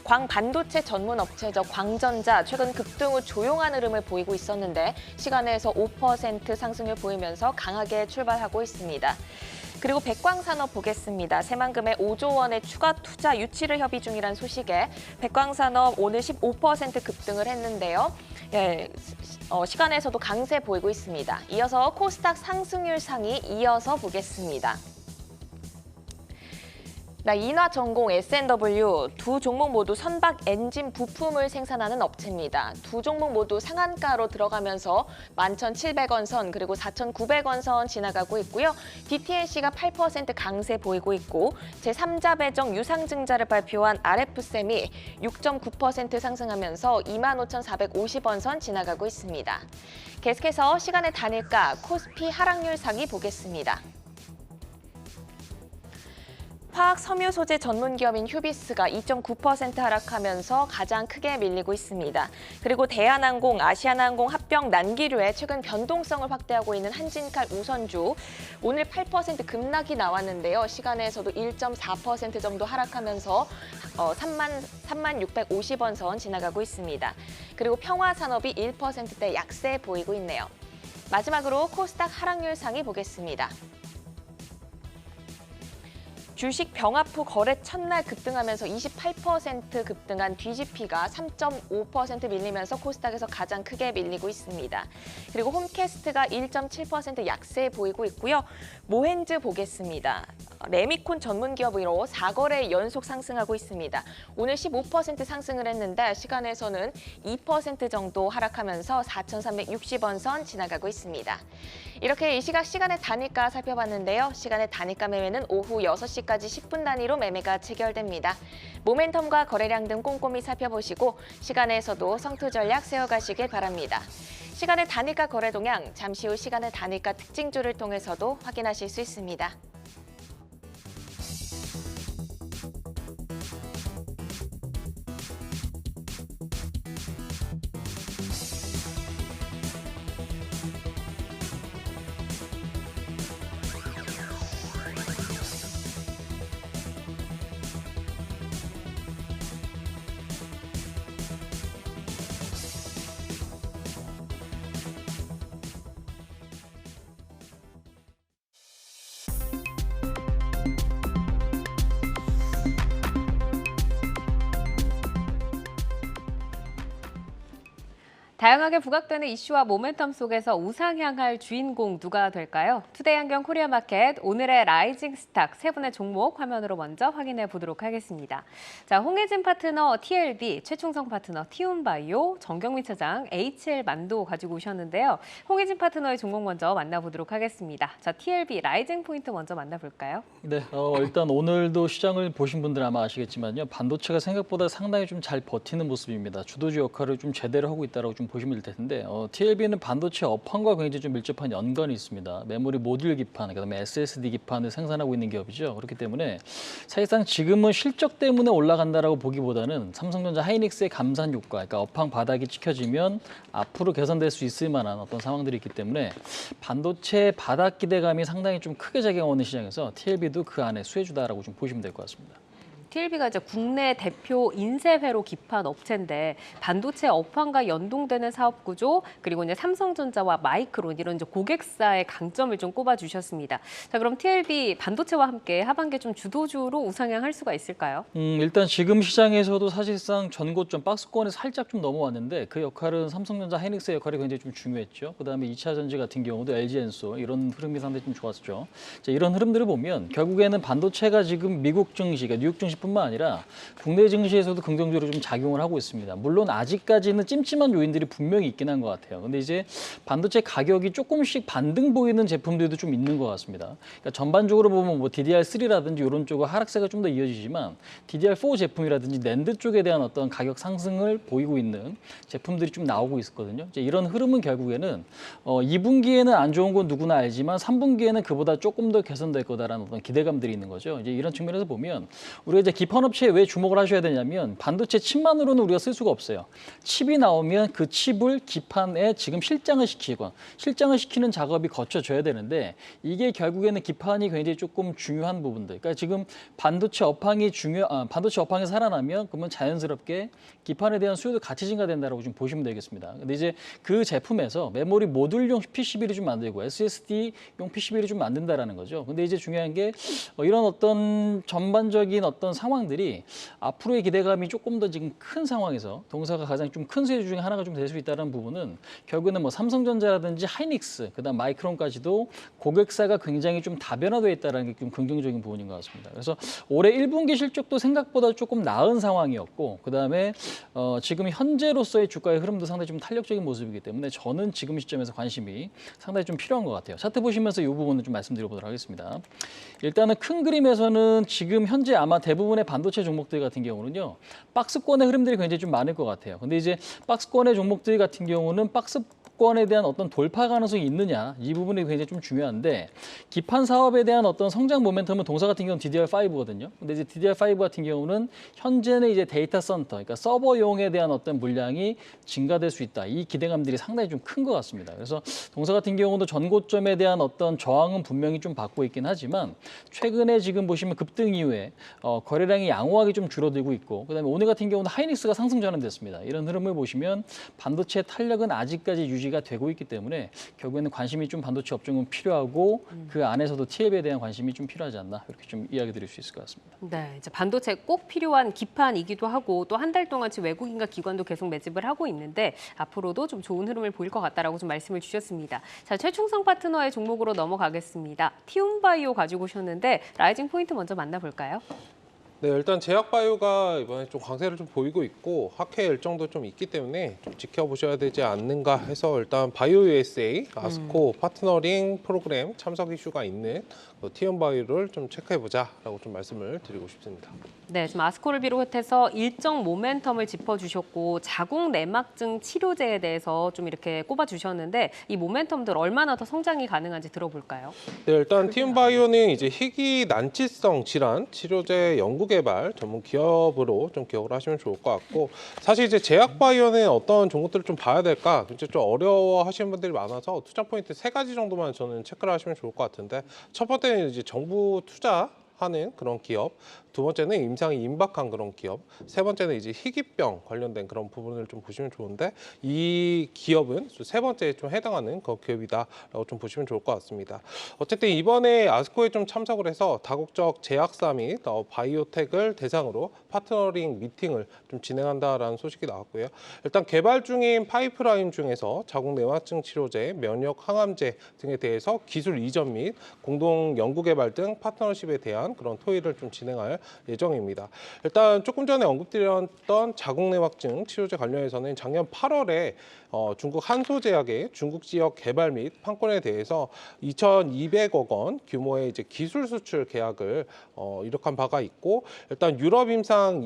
광반도체 전문 업체죠. 광전자 최근 급등 후 조용한 흐름을 보이고 있었는데 시간에서 5% 상승률 보이면서 강하게 출발하고 있습니다. 그리고 백광산업 보겠습니다. 새만금에 5조 원의 추가 투자 유치를 협의 중이란 소식에 백광산업 오늘 15% 급등을 했는데요. 예, 시간에서도 강세 보이고 있습니다. 이어서 코스닥 상승률 상위 이어서 보겠습니다. 인화전공, S&W 두 종목 모두 선박 엔진 부품을 생산하는 업체입니다. 두 종목 모두 상한가로 들어가면서 11,700원 선 그리고 4,900원 선 지나가고 있고요. DTNC가 8% 강세 보이고 있고 제3자 배정 유상증자를 발표한 RF셈이 6.9% 상승하면서 25,450원 선 지나가고 있습니다. 계속해서 시간의 단일가 코스피 하락률 상위 보겠습니다. 화학 섬유 소재 전문 기업인 휴비스가 2.9% 하락하면서 가장 크게 밀리고 있습니다. 그리고 대한항공, 아시아나항공, 합병, 난기류에 최근 변동성을 확대하고 있는 한진칼 우선주 오늘 8% 급락이 나왔는데요. 시간에서도 1.4% 정도 하락하면서 3650원 선 지나가고 있습니다. 그리고 평화산업이 1%대 약세 보이고 있네요. 마지막으로 코스닥 하락률 상위 보겠습니다. 주식 병합 후 거래 첫날 급등하면서 28% 급등한 DGP가 3.5% 밀리면서 코스닥에서 가장 크게 밀리고 있습니다. 그리고 홈캐스트가 1.7% 약세 보이고 있고요. 모헨즈 보겠습니다. 레미콘 전문 기업으로 4거래 연속 상승하고 있습니다. 오늘 15% 상승을 했는데 시간에서는 2% 정도 하락하면서 4,360원 선 지나가고 있습니다. 이렇게 이 시각 시간의 단일가 살펴봤는데요. 시간의 단일가 매매는 오후 6시까지 10분 단위로 매매가 체결됩니다. 모멘텀과 거래량 등 꼼꼼히 살펴보시고 시간에서도 성투 전략 세워가시길 바랍니다. 시간의 단일가 거래 동향, 잠시 후 시간의 단일가 특징주를 통해서도 확인하실 수 있습니다. 다양하게 부각되는 이슈와 모멘텀 속에서 우상향할 주인공 누가 될까요? 투데이안경 코리아마켓 오늘의 라이징 스탁 세 분의 종목 화면으로 먼저 확인해 보도록 하겠습니다. 자, 홍혜진 파트너 TLB, 최충성 파트너 티움바이오, 정경민 차장 HL만도 가지고 오셨는데요. 홍혜진 파트너의 종목 먼저 만나보도록 하겠습니다. 자, TLB 라이징 포인트 먼저 만나볼까요? 네, 일단 오늘도 시장을 보신 분들 아마 아시겠지만요. 반도체가 생각보다 상당히 좀 잘 버티는 모습입니다. 주도주 역할을 좀 제대로 하고 있다고 좀 보시면 될 텐데 TLB는 반도체 업황과 굉장히 좀 밀접한 연관이 있습니다. 메모리 모듈 기판, 그다음에 SSD 기판을 생산하고 있는 기업이죠. 그렇기 때문에 사실상 지금은 실적 때문에 올라간다라고 보기보다는 삼성전자 하이닉스의 감산 효과, 그러니까 업황 바닥이 찍혀지면 앞으로 개선될 수 있을 만한 어떤 상황들이 있기 때문에 반도체 바닥 기대감이 상당히 좀 크게 작용하는 시장에서 TLB도 그 안에 수혜주다라고 좀 보시면 될 것 같습니다. TLB가 이제 국내 대표 인쇄회로 기판 업체인데 반도체 업황과 연동되는 사업 구조 그리고 이제 삼성전자와 마이크론 이런 이제 고객사의 강점을 좀 꼽아주셨습니다. 자, 그럼 TLB 반도체와 함께 하반기에 좀 주도주로 우상향할 수가 있을까요? 일단 지금 시장에서도 사실상 전고점 박스권에 살짝 좀 넘어왔는데 그 역할은 삼성전자 하이닉스의 역할이 굉장히 좀 중요했죠. 그다음에 2차 전지 같은 경우도 LG엔소 이런 흐름이 상당히 좀 좋았죠. 자, 이런 흐름들을 보면 결국에는 반도체가 지금 미국 증시, 그러니까 뉴욕 증시 증시뿐만 아니라 국내 증시에서도 긍정적으로 좀 작용을 하고 있습니다. 물론 아직까지는 찜찜한 요인들이 분명히 있긴 한 것 같아요. 근데 이제 반도체 가격이 조금씩 반등 보이는 제품들도 좀 있는 것 같습니다. 그러니까 전반적으로 보면 뭐 DDR3라든지 이런 쪽은 하락세가 좀 더 이어지지만 DDR4 제품이라든지 낸드 쪽에 대한 어떤 가격 상승을 보이고 있는 제품들이 좀 나오고 있었거든요. 이제 이런 흐름은 결국에는 2분기에는 안 좋은 건 누구나 알지만 3분기에는 그보다 조금 더 개선될 거다라는 어떤 기대감들이 있는 거죠. 이제 이런 측면에서 보면 우리가 이제 기판 업체에 왜 주목을 하셔야 되냐면 반도체 칩만으로는 우리가 쓸 수가 없어요. 칩이 나오면 그 칩을 기판에 지금 실장을 시키는 작업이 거쳐져야 되는데 이게 결국에는 기판이 굉장히 조금 중요한 부분들. 그러니까 지금 반도체 업황이 살아나면 그러면 자연스럽게 기판에 대한 수요도 같이 증가된다라고 좀 보시면 되겠습니다. 근데 이제 그 제품에서 메모리 모듈용 PCB를 좀 만들고 SSD용 PCB를 좀 만든다라는 거죠. 근데 이제 중요한 게 이런 어떤 전반적인 어떤 상황들이 앞으로의 기대감이 조금 더 지금 큰 상황에서 동사가 가장 좀 큰 수혜주 중에 하나가 좀 될 수 있다는 부분은 결국에는 뭐 삼성전자라든지 하이닉스, 그다음 마이크론까지도 고객사가 굉장히 좀 다변화되어 있다는 게 좀 긍정적인 부분인 것 같습니다. 그래서 올해 1분기 실적도 생각보다 조금 나은 상황이었고, 그다음에 지금 현재로서의 주가의 흐름도 상당히 좀 탄력적인 모습이기 때문에 저는 지금 시점에서 관심이 상당히 좀 필요한 것 같아요. 차트 보시면서 이 부분을 좀 말씀드려보도록 하겠습니다. 일단은 큰 그림에서는 지금 현재 아마 대부분의 반도체 종목들 같은 경우는요, 박스권의 흐름들이 굉장히 좀 많을 것 같아요. 근데 이제 박스권의 종목들 같은 경우는 박스권에 대한 어떤 돌파 가능성이 있느냐, 이 부분이 굉장히 좀 중요한데, 기판 사업에 대한 어떤 성장 모멘텀은 동사 같은 경우는 DDR5거든요. 근데 이제 DDR5 같은 경우는 현재는 이제 데이터 센터, 그러니까 서버용에 대한 어떤 물량이 증가될 수 있다. 이 기대감들이 상당히 좀 큰 것 같습니다. 그래서 동사 같은 경우도 전고점에 대한 어떤 저항은 분명히 좀 받고 있긴 하지만 최근에 지금 보시면 급등 이후에 거래량이 양호하게 좀 줄어들고 있고, 그다음에 오늘 같은 경우는 하이닉스가 상승 전환됐습니다. 이런 흐름을 보시면 반도체 탄력은 아직까지 유지가 되고 있기 때문에 결국에는 관심이 좀 반도체 업종은 필요하고 그 안에서도 TLB에 대한 관심이 좀 필요하지 않나, 이렇게 좀 이야기 드릴 수 있을 것 같습니다. 네, 이제 반도체 꼭 필요한 기판이기도 하고 또 한 달 동안 지금 외국인과 기관도 계속 매집을 하고 있는데 앞으로도 좀 좋은 흐름을 보일 것 같다라고 좀 말씀을 주셨습니다. 자, 최충성 파트너의 종목으로 넘어가겠습니다. 티움바이오 가지고 오셨는데 라이징 포인트 먼저 만나볼까요? 네, 일단 제약바이오가 이번에 좀 강세를 좀 보이고 있고 학회 일정도 좀 있기 때문에 좀 지켜보셔야 되지 않는가 해서 일단 바이오 USA, 아스코 파트너링 프로그램 참석 이슈가 있는 티움바이오를 좀 체크해보자라고 좀 말씀을 드리고 싶습니다. 네, 지금 아스코를 비롯해서 일정 모멘텀을 짚어주셨고 자궁 내막증 치료제에 대해서 좀 이렇게 꼽아주셨는데 이 모멘텀들 얼마나 더 성장이 가능한지 들어볼까요? 네, 일단 티움바이오는 이제 희귀 난치성 질환 치료제 연구개발 전문 기업으로 좀 기억을 하시면 좋을 것 같고, 사실 이제 제약바이오는 어떤 종목들을 좀 봐야 될까 굉장히 좀 어려워하시는 분들이 많아서 투자 포인트 3가지 정도만 저는 체크를 하시면 좋을 것 같은데, 첫 번째는 이제 정부 투자하는 그런 기업, 두 번째는 임상이 임박한 그런 기업, 세 번째는 이제 희귀병 관련된 그런 부분을 좀 보시면 좋은데 이 기업은 세 번째에 좀 해당하는 그 기업이다라고 좀 보시면 좋을 것 같습니다. 어쨌든 이번에 아스코에 좀 참석을 해서 다국적 제약사 및 바이오텍을 대상으로 파트너링 미팅을 좀 진행한다라는 소식이 나왔고요. 일단 개발 중인 파이프라인 중에서 자궁 내막증 치료제, 면역 항암제 등에 대해서 기술 이전 및 공동 연구 개발 등 파트너십에 대한 그런 토의를 좀 진행할 예정입니다. 일단 조금 전에 언급드렸던 자궁 내막증 치료제 관련해서는 작년 8월에 중국 한소제약의 중국 지역 개발 및 판권에 대해서 2,200억 원 규모의 이제 기술 수출 계약을 이력한 바가 있고, 일단 유럽 임상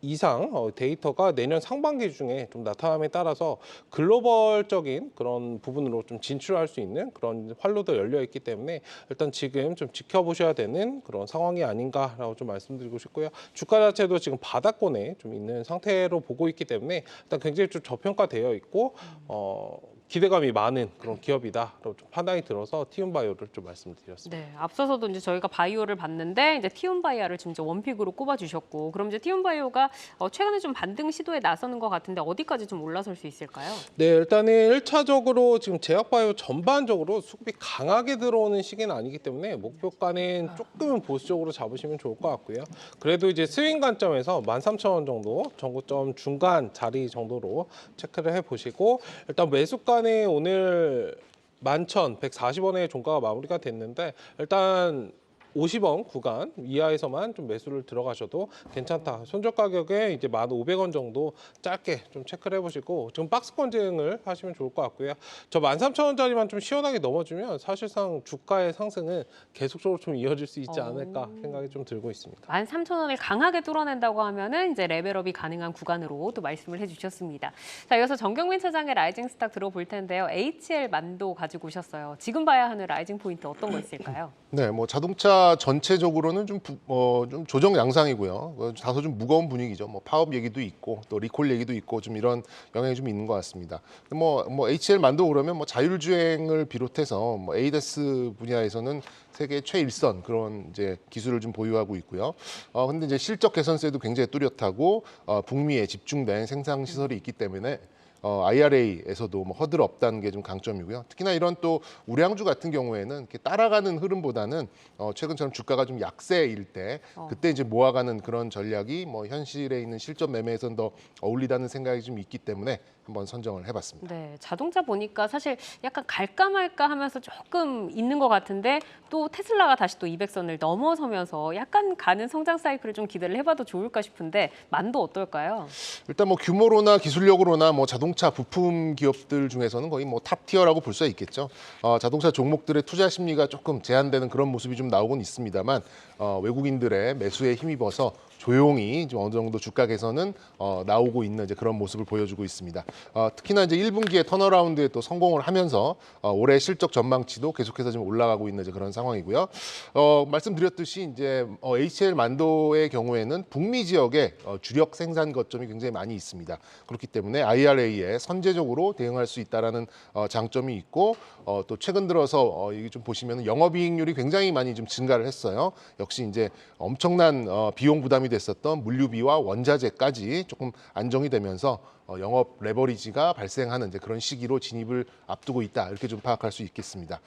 이상 데이터가 내년 상반기 중에 좀 나타남에 따라서 글로벌적인 그런 부분으로 좀 진출할 수 있는 그런 활로도 열려 있기 때문에 일단 지금 좀 지켜보셔야 되는 그런 상황이 아닌가라고 좀 말씀드리고 싶고요. 주가 자체도 지금 바닥권에 좀 있는 상태로 보고 있기 때문에 일단 굉장히 좀 저평가되어 있고 기대감이 많은 그런 기업이다라고 좀 판단이 들어서 티움바이오를 좀 말씀드렸습니다. 네, 앞서서도 이제 저희가 바이오를 봤는데 이제 티움바이오를 지금 이제 원픽으로 꼽아주셨고, 그럼 이제 티움바이오가 최근에 좀 반등 시도에 나서는 것 같은데 어디까지 좀 올라설 수 있을까요? 네, 일단은 1차적으로 지금 제약바이오 전반적으로 수급이 강하게 들어오는 시기는 아니기 때문에 목표가는 조금은 보수적으로 잡으시면 좋을 것 같고요. 그래도 이제 스윙 관점에서 13,000원 정도, 전고점 중간 자리 정도로 체크를 해보시고, 일단 매수가는 오늘 11,140원에 종가가 마무리가 됐는데 일단 50원 구간 이하에서만 좀 매수를 들어가셔도 괜찮다. 손절 가격에 이제 1,500원 정도 짧게 좀 체크를 해보시고 지금 박스권 대응을 하시면 좋을 것 같고요. 저 13,000원짜리만 좀 시원하게 넘어주면 사실상 주가의 상승은 계속적으로 좀 이어질 수 있지 않을까 생각이 좀 들고 있습니다. 13,000원을 강하게 뚫어낸다고 하면은 이제 레벨업이 가능한 구간으로 또 말씀을 해주셨습니다. 자, 이어서 정경민 차장의 라이징 스탁 들어볼 텐데요. HL 만도 가지고 오셨어요. 지금 봐야 하는 라이징 포인트 어떤 거 있을까요? 네, 뭐 자동차 전체적으로는 좀 조정 양상이고요. 다소 좀 무거운 분위기죠. 뭐 파업 얘기도 있고 또 리콜 얘기도 있고 좀 이런 영향이 좀 있는 것 같습니다. 뭐 HL 만도 그러면 뭐 자율주행을 비롯해서 뭐 ADAS 분야에서는 세계 최일선 그런 이제 기술을 좀 보유하고 있고요. 근데 이제 실적 개선세도 굉장히 뚜렷하고 북미에 집중된 생산 시설이 있기 때문에 IRA에서도 뭐 허들 없다는 게 좀 강점이고요. 특히나 이런 또 우량주 같은 경우에는 이렇게 따라가는 흐름보다는 최근처럼 주가가 좀 약세일 때 그때 이제 모아가는 그런 전략이 뭐 현실에 있는 실전 매매에선 더 어울리다는 생각이 좀 있기 때문에 한번 선정을 해봤습니다. 네, 자동차 보니까 사실 약간 갈까 말까 하면서 조금 있는 것 같은데 또 테슬라가 다시 또 200선을 넘어서면서 약간 가는 성장 사이클을 좀 기대를 해봐도 좋을까 싶은데 만도 어떨까요? 일단 뭐 규모로나 기술력으로나 뭐 자동차 부품 기업들 중에서는 거의 뭐 탑티어라고 볼 수 있겠죠. 자동차 종목들의 투자 심리가 조금 제한되는 그런 모습이 좀 나오곤 있습니다만 외국인들의 매수에 힘입어서 조용히 좀 어느 정도 주가 개선은 나오고 있는 이제 그런 모습을 보여주고 있습니다. 특히나 이제 1분기에 턴어라운드에 또 성공을 하면서 올해 실적 전망치도 계속해서 좀 올라가고 있는 이제 그런 상황이고요. 말씀드렸듯이 이제 HL 만도의 경우에는 북미 지역에 주력 생산 거점이 굉장히 많이 있습니다. 그렇기 때문에 IRA에 선제적으로 대응할 수 있다라는 장점이 있고 또 최근 들어서 이게 좀 보시면 영업이익률이 굉장히 많이 좀 증가를 했어요. 역시 이제 엄청난 비용 부담이 됐었던 물류비와 원자재까지 조금 안정이 되면서 영업 레버리지가 발생하는 이제 그런 시기로 진입을 앞두고 있다 이렇게 좀 파악할 수 있겠습니다.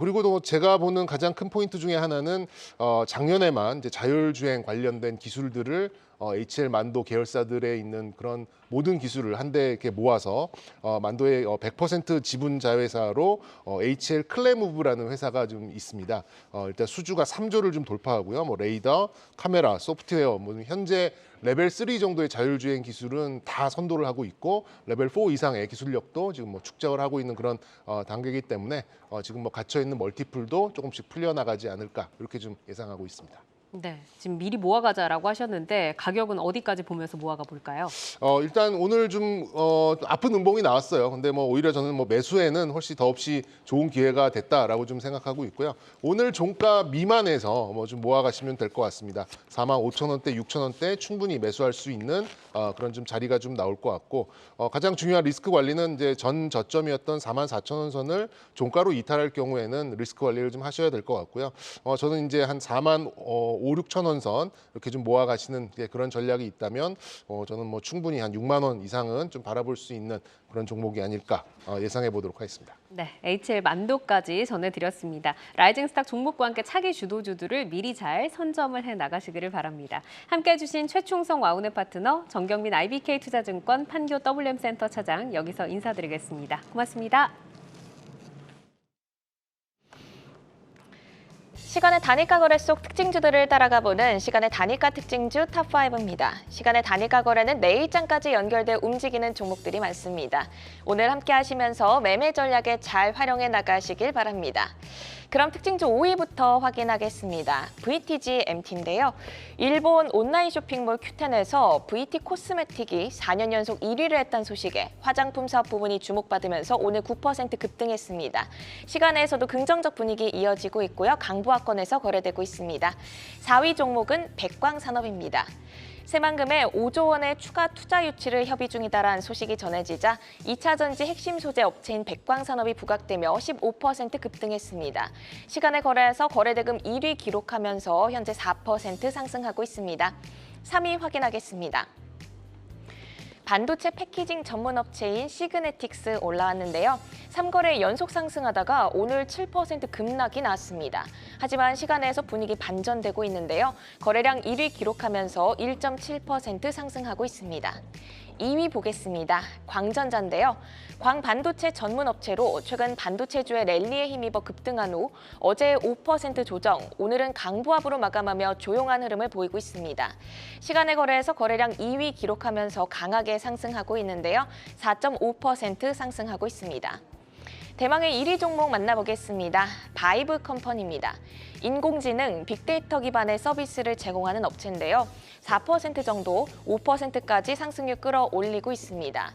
그리고 또 제가 보는 가장 큰 포인트 중에 하나는 작년에만 이제 자율주행 관련된 기술들을 HL 만도 계열사들에 있는 그런 모든 기술을 한데 이렇게 모아서 만도의 100% 지분 자회사로 HL 클레무브라는 회사가 좀 있습니다. 일단 수주가 3조를 좀 돌파하고요. 뭐 레이더, 카메라, 소프트웨어, 뭐 현재 레벨 3 정도의 자율주행 기술은 다 선도를 하고 있고 레벨 4 이상의 기술력도 지금 뭐 축적을 하고 있는 그런 단계이기 때문에 지금 뭐 갇혀 있는 멀티플도 조금씩 풀려나가지 않을까 이렇게 좀 예상하고 있습니다. 네, 지금 미리 모아가자라고 하셨는데 가격은 어디까지 보면서 모아가 볼까요? 일단 오늘 좀 아픈 음봉이 나왔어요. 근데 뭐 오히려 저는 뭐 매수에는 훨씬 더없이 좋은 기회가 됐다라고 좀 생각하고 있고요. 오늘 종가 미만에서 뭐 좀 모아가시면 될 것 같습니다. 45,000원대, 6,000원대 충분히 매수할 수 있는 그런 좀 자리가 좀 나올 것 같고 가장 중요한 리스크 관리는 이제 전 저점이었던 44,000원 선을 종가로 이탈할 경우에는 리스크 관리를 좀 하셔야 될 것 같고요. 저는 이제 한 45,600원 선 이렇게 좀 모아가시는 그런 전략이 있다면 저는 뭐 충분히 한 6만 원 이상은 좀 바라볼 수 있는 그런 종목이 아닐까 예상해 보도록 하겠습니다. 네, HL 만도까지 전해드렸습니다. 라이징 스탁 종목과 함께 차기 주도주들을 미리 잘 선점을 해 나가시기를 바랍니다. 함께해 주신 최충성 와우넷 파트너, 정경민 IBK 투자증권 판교 WM센터 차장 여기서 인사드리겠습니다. 고맙습니다. 시간의 단일가 거래 속 특징주들을 따라가 보는 시간의 단일가 특징주 탑5입니다. 시간의 단일가 거래는 내일장까지 연결돼 움직이는 종목들이 많습니다. 오늘 함께 하시면서 매매 전략에 잘 활용해 나가시길 바랍니다. 그럼 특징주 5위부터 확인하겠습니다. VTG MT인데요. 일본 온라인 쇼핑몰 큐텐에서 VT 코스메틱이 4년 연속 1위를 했다는 소식에 화장품 사업 부분이 주목받으면서 오늘 9% 급등했습니다. 시간에서도 긍정적 분위기 이어지고 있고요. 강보합권에서 거래되고 있습니다. 4위 종목은 백광산업입니다. 새만금에 5조 원의 추가 투자 유치를 협의 중이다라는 소식이 전해지자 2차 전지 핵심 소재 업체인 백광산업이 부각되며 15% 급등했습니다. 시간에 거래해서 거래대금 1위 기록하면서 현재 4% 상승하고 있습니다. 3위 확인하겠습니다. 반도체 패키징 전문 업체인 시그네틱스 올라왔는데요. 3거래 연속 상승하다가 오늘 7% 급락이 나왔습니다. 하지만 시간에서 분위기 반전되고 있는데요. 거래량 1위 기록하면서 1.7% 상승하고 있습니다. 2위 보겠습니다. 광전자인데요. 광반도체 전문 업체로 최근 반도체주의 랠리에 힘입어 급등한 후 어제 5% 조정, 오늘은 강보합으로 마감하며 조용한 흐름을 보이고 있습니다. 시간의 거래에서 거래량 2위 기록하면서 강하게 상승하고 있는데요. 4.5% 상승하고 있습니다. 대망의 1위 종목 만나보겠습니다. 바이브 컴퍼니입니다. 인공지능, 빅데이터 기반의 서비스를 제공하는 업체인데요. 4% 정도, 5%까지 상승률 끌어올리고 있습니다.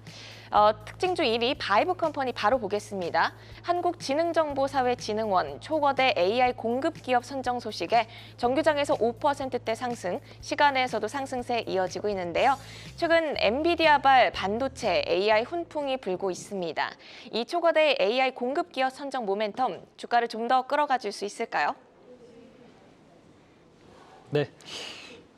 특징주 1위 바이브 컴퍼니 바로 보겠습니다. 한국지능정보사회진흥원 초거대 AI 공급 기업 선정 소식에 정규장에서 5%대 상승, 시간에서도 상승세 이어지고 있는데요. 최근 엔비디아발 반도체 AI 훈풍이 불고 있습니다. 이 초거대 AI 공급 기업 선정 모멘텀, 주가를 좀 더 끌어가 줄 수 있을까요? 네.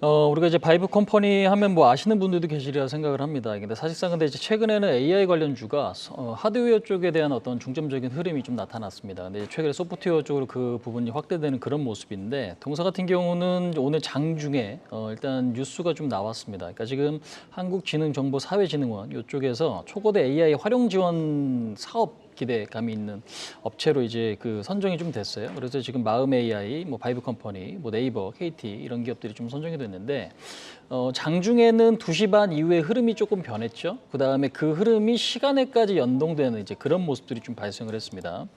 우리가 이제 바이브 컴퍼니 하면 뭐 아시는 분들도 계시리라 생각을 합니다. 근데 사실상 근데 이제 최근에는 AI 관련주가 하드웨어 쪽에 대한 어떤 중점적인 흐름이 좀 나타났습니다. 근데 최근에 소프트웨어 쪽으로 그 부분이 확대되는 그런 모습인데, 동사 같은 경우는 오늘 장중에 일단 뉴스가 좀 나왔습니다. 그러니까 지금 한국지능정보사회진흥원 이쪽에서 초거대 AI 활용 지원 사업 기대감이 있는 업체로 이제 그 선정이 좀 됐어요. 그래서 지금 마음 AI, 뭐 바이브 컴퍼니, 뭐 네이버, KT 이런 기업들이 좀 선정이 됐는데, 장중에는 2시 반 이후에 흐름이 조금 변했죠. 그다음에 그 흐름이 시간에까지 연동되는 이제 그런 모습들이 좀 발생을 했습니다.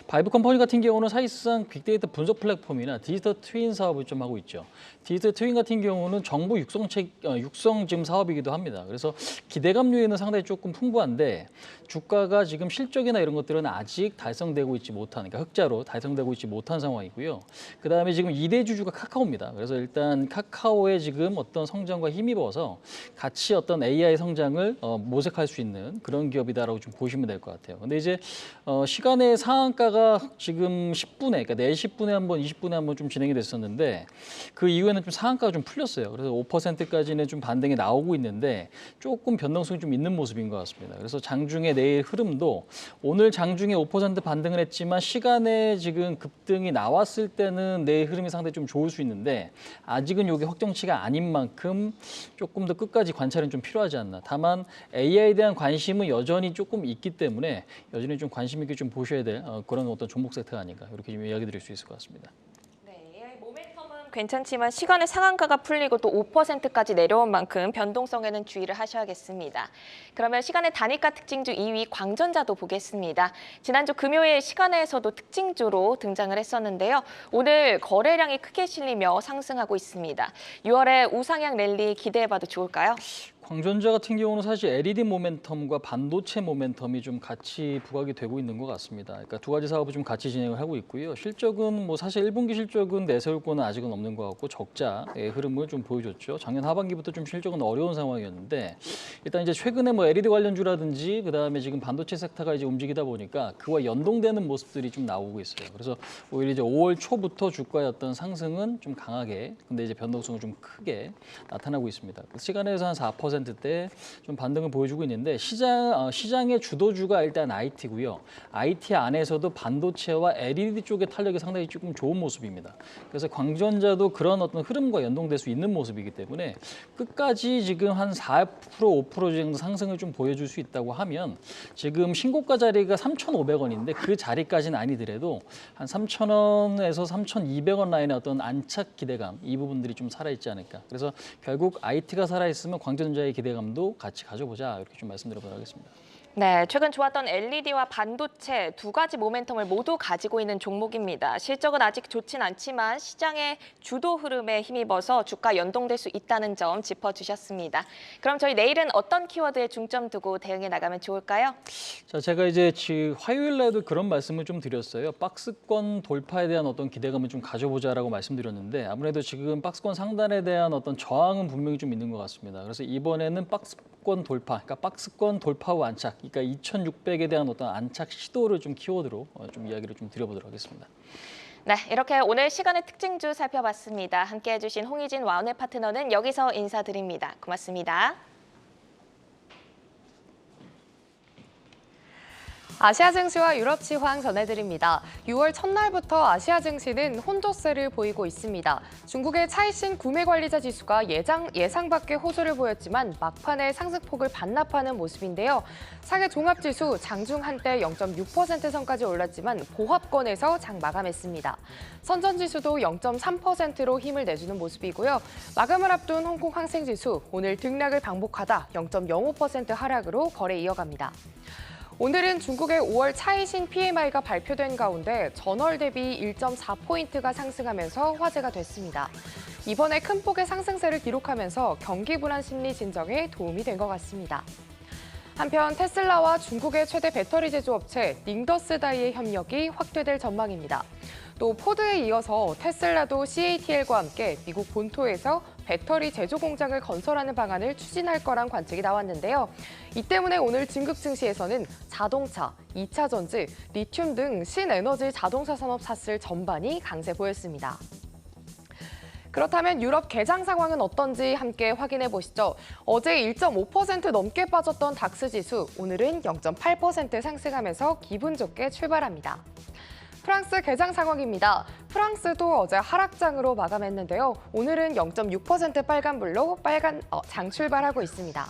바이브 컴퍼니 같은 경우는 사실상 빅데이터 분석 플랫폼이나 디지털 트윈 사업을 좀 하고 있죠. 디지털 트윈 같은 경우는 정보 육성 지금 사업이기도 합니다. 그래서 기대감 요인은 상당히 조금 풍부한데, 주가가 지금 실적이나 이런 것들은 아직 달성되고 있지 못한, 그러니까 흑자로 달성되고 있지 못한 상황이고요. 그다음에 지금 2대 주주가 카카오입니다. 그래서 일단 카카오의 지금 어떤 성장과 힘입어서 같이 어떤 AI 성장을 모색할 수 있는 그런 기업이다라고 좀 보시면 될 것 같아요. 근데 이제 시간의 상한가가 지금 10분에, 그러니까 4시 10분에 한번, 20분에 한번 좀 진행이 됐었는데, 그 이후에는 좀 상한가가 좀 풀렸어요. 그래서 5%까지는 좀 반등이 나오고 있는데 조금 변동성이 좀 있는 모습인 것 같습니다. 그래서 장중에 내일 흐름도 오늘 장중에 5% 반등을 했지만 시간에 지금 급등이 나왔을 때는 내일 흐름이 상당히 좀 좋을 수 있는데, 아직은 이게 확정치가 아닌 만큼 조금 더 끝까지 관찰은 좀 필요하지 않나. 다만 AI에 대한 관심은 여전히 조금 있기 때문에 여전히 좀 관심 있게 좀 보셔야 될 그런 어떤 종목 세트가 아닌가, 이렇게 좀 이야기 드릴 수 있을 것 같습니다. 괜찮지만 시간의 상한가가 풀리고 또 5%까지 내려온 만큼 변동성에는 주의를 하셔야겠습니다. 그러면 시간의 단일가 특징주 2위 광전자도 보겠습니다. 지난주 금요일 시간에서도 특징주로 등장을 했었는데요. 오늘 거래량이 크게 실리며 상승하고 있습니다. 6월에 우상향 랠리 기대해봐도 좋을까요? 광전자 같은 경우는 사실 LED 모멘텀과 반도체 모멘텀이 좀 같이 부각이 되고 있는 것 같습니다. 그러니까 두 가지 사업을 좀 같이 진행을 하고 있고요. 실적은 뭐 사실 1분기 실적은 내세울 거는 아직은 없는 것 같고 적자의 흐름을 좀 보여줬죠. 작년 하반기부터 좀 실적은 어려운 상황이었는데, 일단 이제 최근에 뭐 LED 관련주라든지 그다음에 지금 반도체 섹터가 이제 움직이다 보니까 그와 연동되는 모습들이 좀 나오고 있어요. 그래서 오히려 이제 5월 초부터 주가의 어떤 상승은 좀 강하게, 근데 이제 변동성은 좀 크게 나타나고 있습니다. 시간에서 한 4%대 좀 반등을 보여주고 있는데, 시장의 주도주가 일단 IT고요. IT 안에서도 반도체와 LED 쪽의 탄력이 상당히 조금 좋은 모습입니다. 그래서 광전자도 그런 어떤 흐름과 연동될 수 있는 모습이기 때문에 끝까지 지금 한 4%, 5% 정도 상승을 좀 보여줄 수 있다고 하면, 지금 신고가 자리가 3,500원인데 그 자리까지는 아니더라도 한 3,000원에서 3,200원 라인의 어떤 안착 기대감, 이 부분들이 좀 살아있지 않을까. 그래서 결국 IT가 살아있으면 광전자의 기대감도 같이 가져보자, 이렇게 좀 말씀드려보도록 하겠습니다. 네, 최근 좋았던 LED와 반도체 두 가지 모멘텀을 모두 가지고 있는 종목입니다. 실적은 아직 좋진 않지만 시장의 주도 흐름에 힘입어서 주가 연동될 수 있다는 점 짚어주셨습니다. 그럼 저희 내일은 어떤 키워드에 중점 두고 대응해 나가면 좋을까요? 자, 제가 이제 화요일 날도 그런 말씀을 좀 드렸어요. 박스권 돌파에 대한 어떤 기대감을 좀 가져보자라고 말씀드렸는데, 아무래도 지금 박스권 상단에 대한 어떤 저항은 분명히 좀 있는 것 같습니다. 그래서 이번에는 박스권 돌파, 그러니까 박스권 돌파 후 안착, 그러니까 2,600에 대한 어떤 안착 시도를 좀 키워드로 좀 이야기를 좀 드려보도록 하겠습니다. 네, 이렇게 오늘 시간의 특징주 살펴봤습니다. 함께해 주신 홍희진 와운의 파트너는 여기서 인사드립니다. 고맙습니다. 아시아 증시와 유럽 시황 전해드립니다. 6월 첫날부터 아시아 증시는 혼조세를 보이고 있습니다. 중국의 차이신 구매관리자 지수가 예상 밖의 호조를 보였지만 막판에 상승폭을 반납하는 모습인데요. 상해 종합지수 장중 한때 0.6% 선까지 올랐지만 보합권에서 장 마감했습니다. 선전지수도 0.3%로 힘을 내주는 모습이고요. 마감을 앞둔 홍콩 항생지수 오늘 등락을 반복하다 0.05% 하락으로 거래 이어갑니다. 오늘은 중국의 5월 차이신 PMI가 발표된 가운데 전월 대비 1.4포인트가 상승하면서 화제가 됐습니다. 이번에 큰 폭의 상승세를 기록하면서 경기 불안 심리 진정에 도움이 된 것 같습니다. 한편 테슬라와 중국의 최대 배터리 제조업체 닝더스다이의 협력이 확대될 전망입니다. 또 포드에 이어서 테슬라도 CATL과 함께 미국 본토에서 배터리 제조 공장을 건설하는 방안을 추진할 거란 관측이 나왔는데요. 이 때문에 오늘 진급 증시에서는 자동차, 2차 전지, 리튬 등 신에너지 자동차 산업 샀을 전반이 강세 보였습니다. 그렇다면 유럽 개장 상황은 어떤지 함께 확인해 보시죠. 어제 1.5% 넘게 빠졌던 닥스 지수, 오늘은 0.8% 상승하면서 기분 좋게 출발합니다. 프랑스 개장 상황입니다. 프랑스도 어제 하락장으로 마감했는데요. 오늘은 0.6% 빨간불로 장 출발하고 있습니다.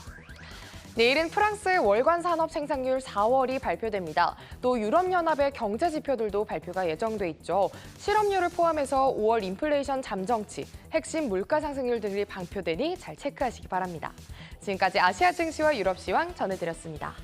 내일은 프랑스의 월간 산업 생산률 4월이 발표됩니다. 또 유럽연합의 경제 지표들도 발표가 예정돼 있죠. 실업률을 포함해서 5월 인플레이션 잠정치, 핵심 물가 상승률 등이 발표되니 잘 체크하시기 바랍니다. 지금까지 아시아 증시와 유럽 시황 전해드렸습니다.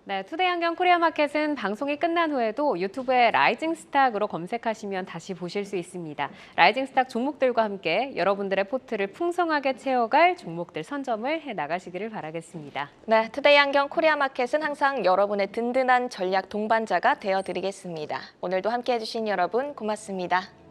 네, 투데이 안경 코리아 마켓은 방송이 끝난 후에도 유튜브에 라이징 스탁으로 검색하시면 다시 보실 수 있습니다. 라이징 스탁 종목들과 함께 여러분들의 포트를 풍성하게 채워갈 종목들 선점을 해 나가시기를 바라겠습니다. 네, 투데이 안경 코리아 마켓은 항상 여러분의 든든한 전략 동반자가 되어드리겠습니다. 오늘도 함께해 주신 여러분 고맙습니다.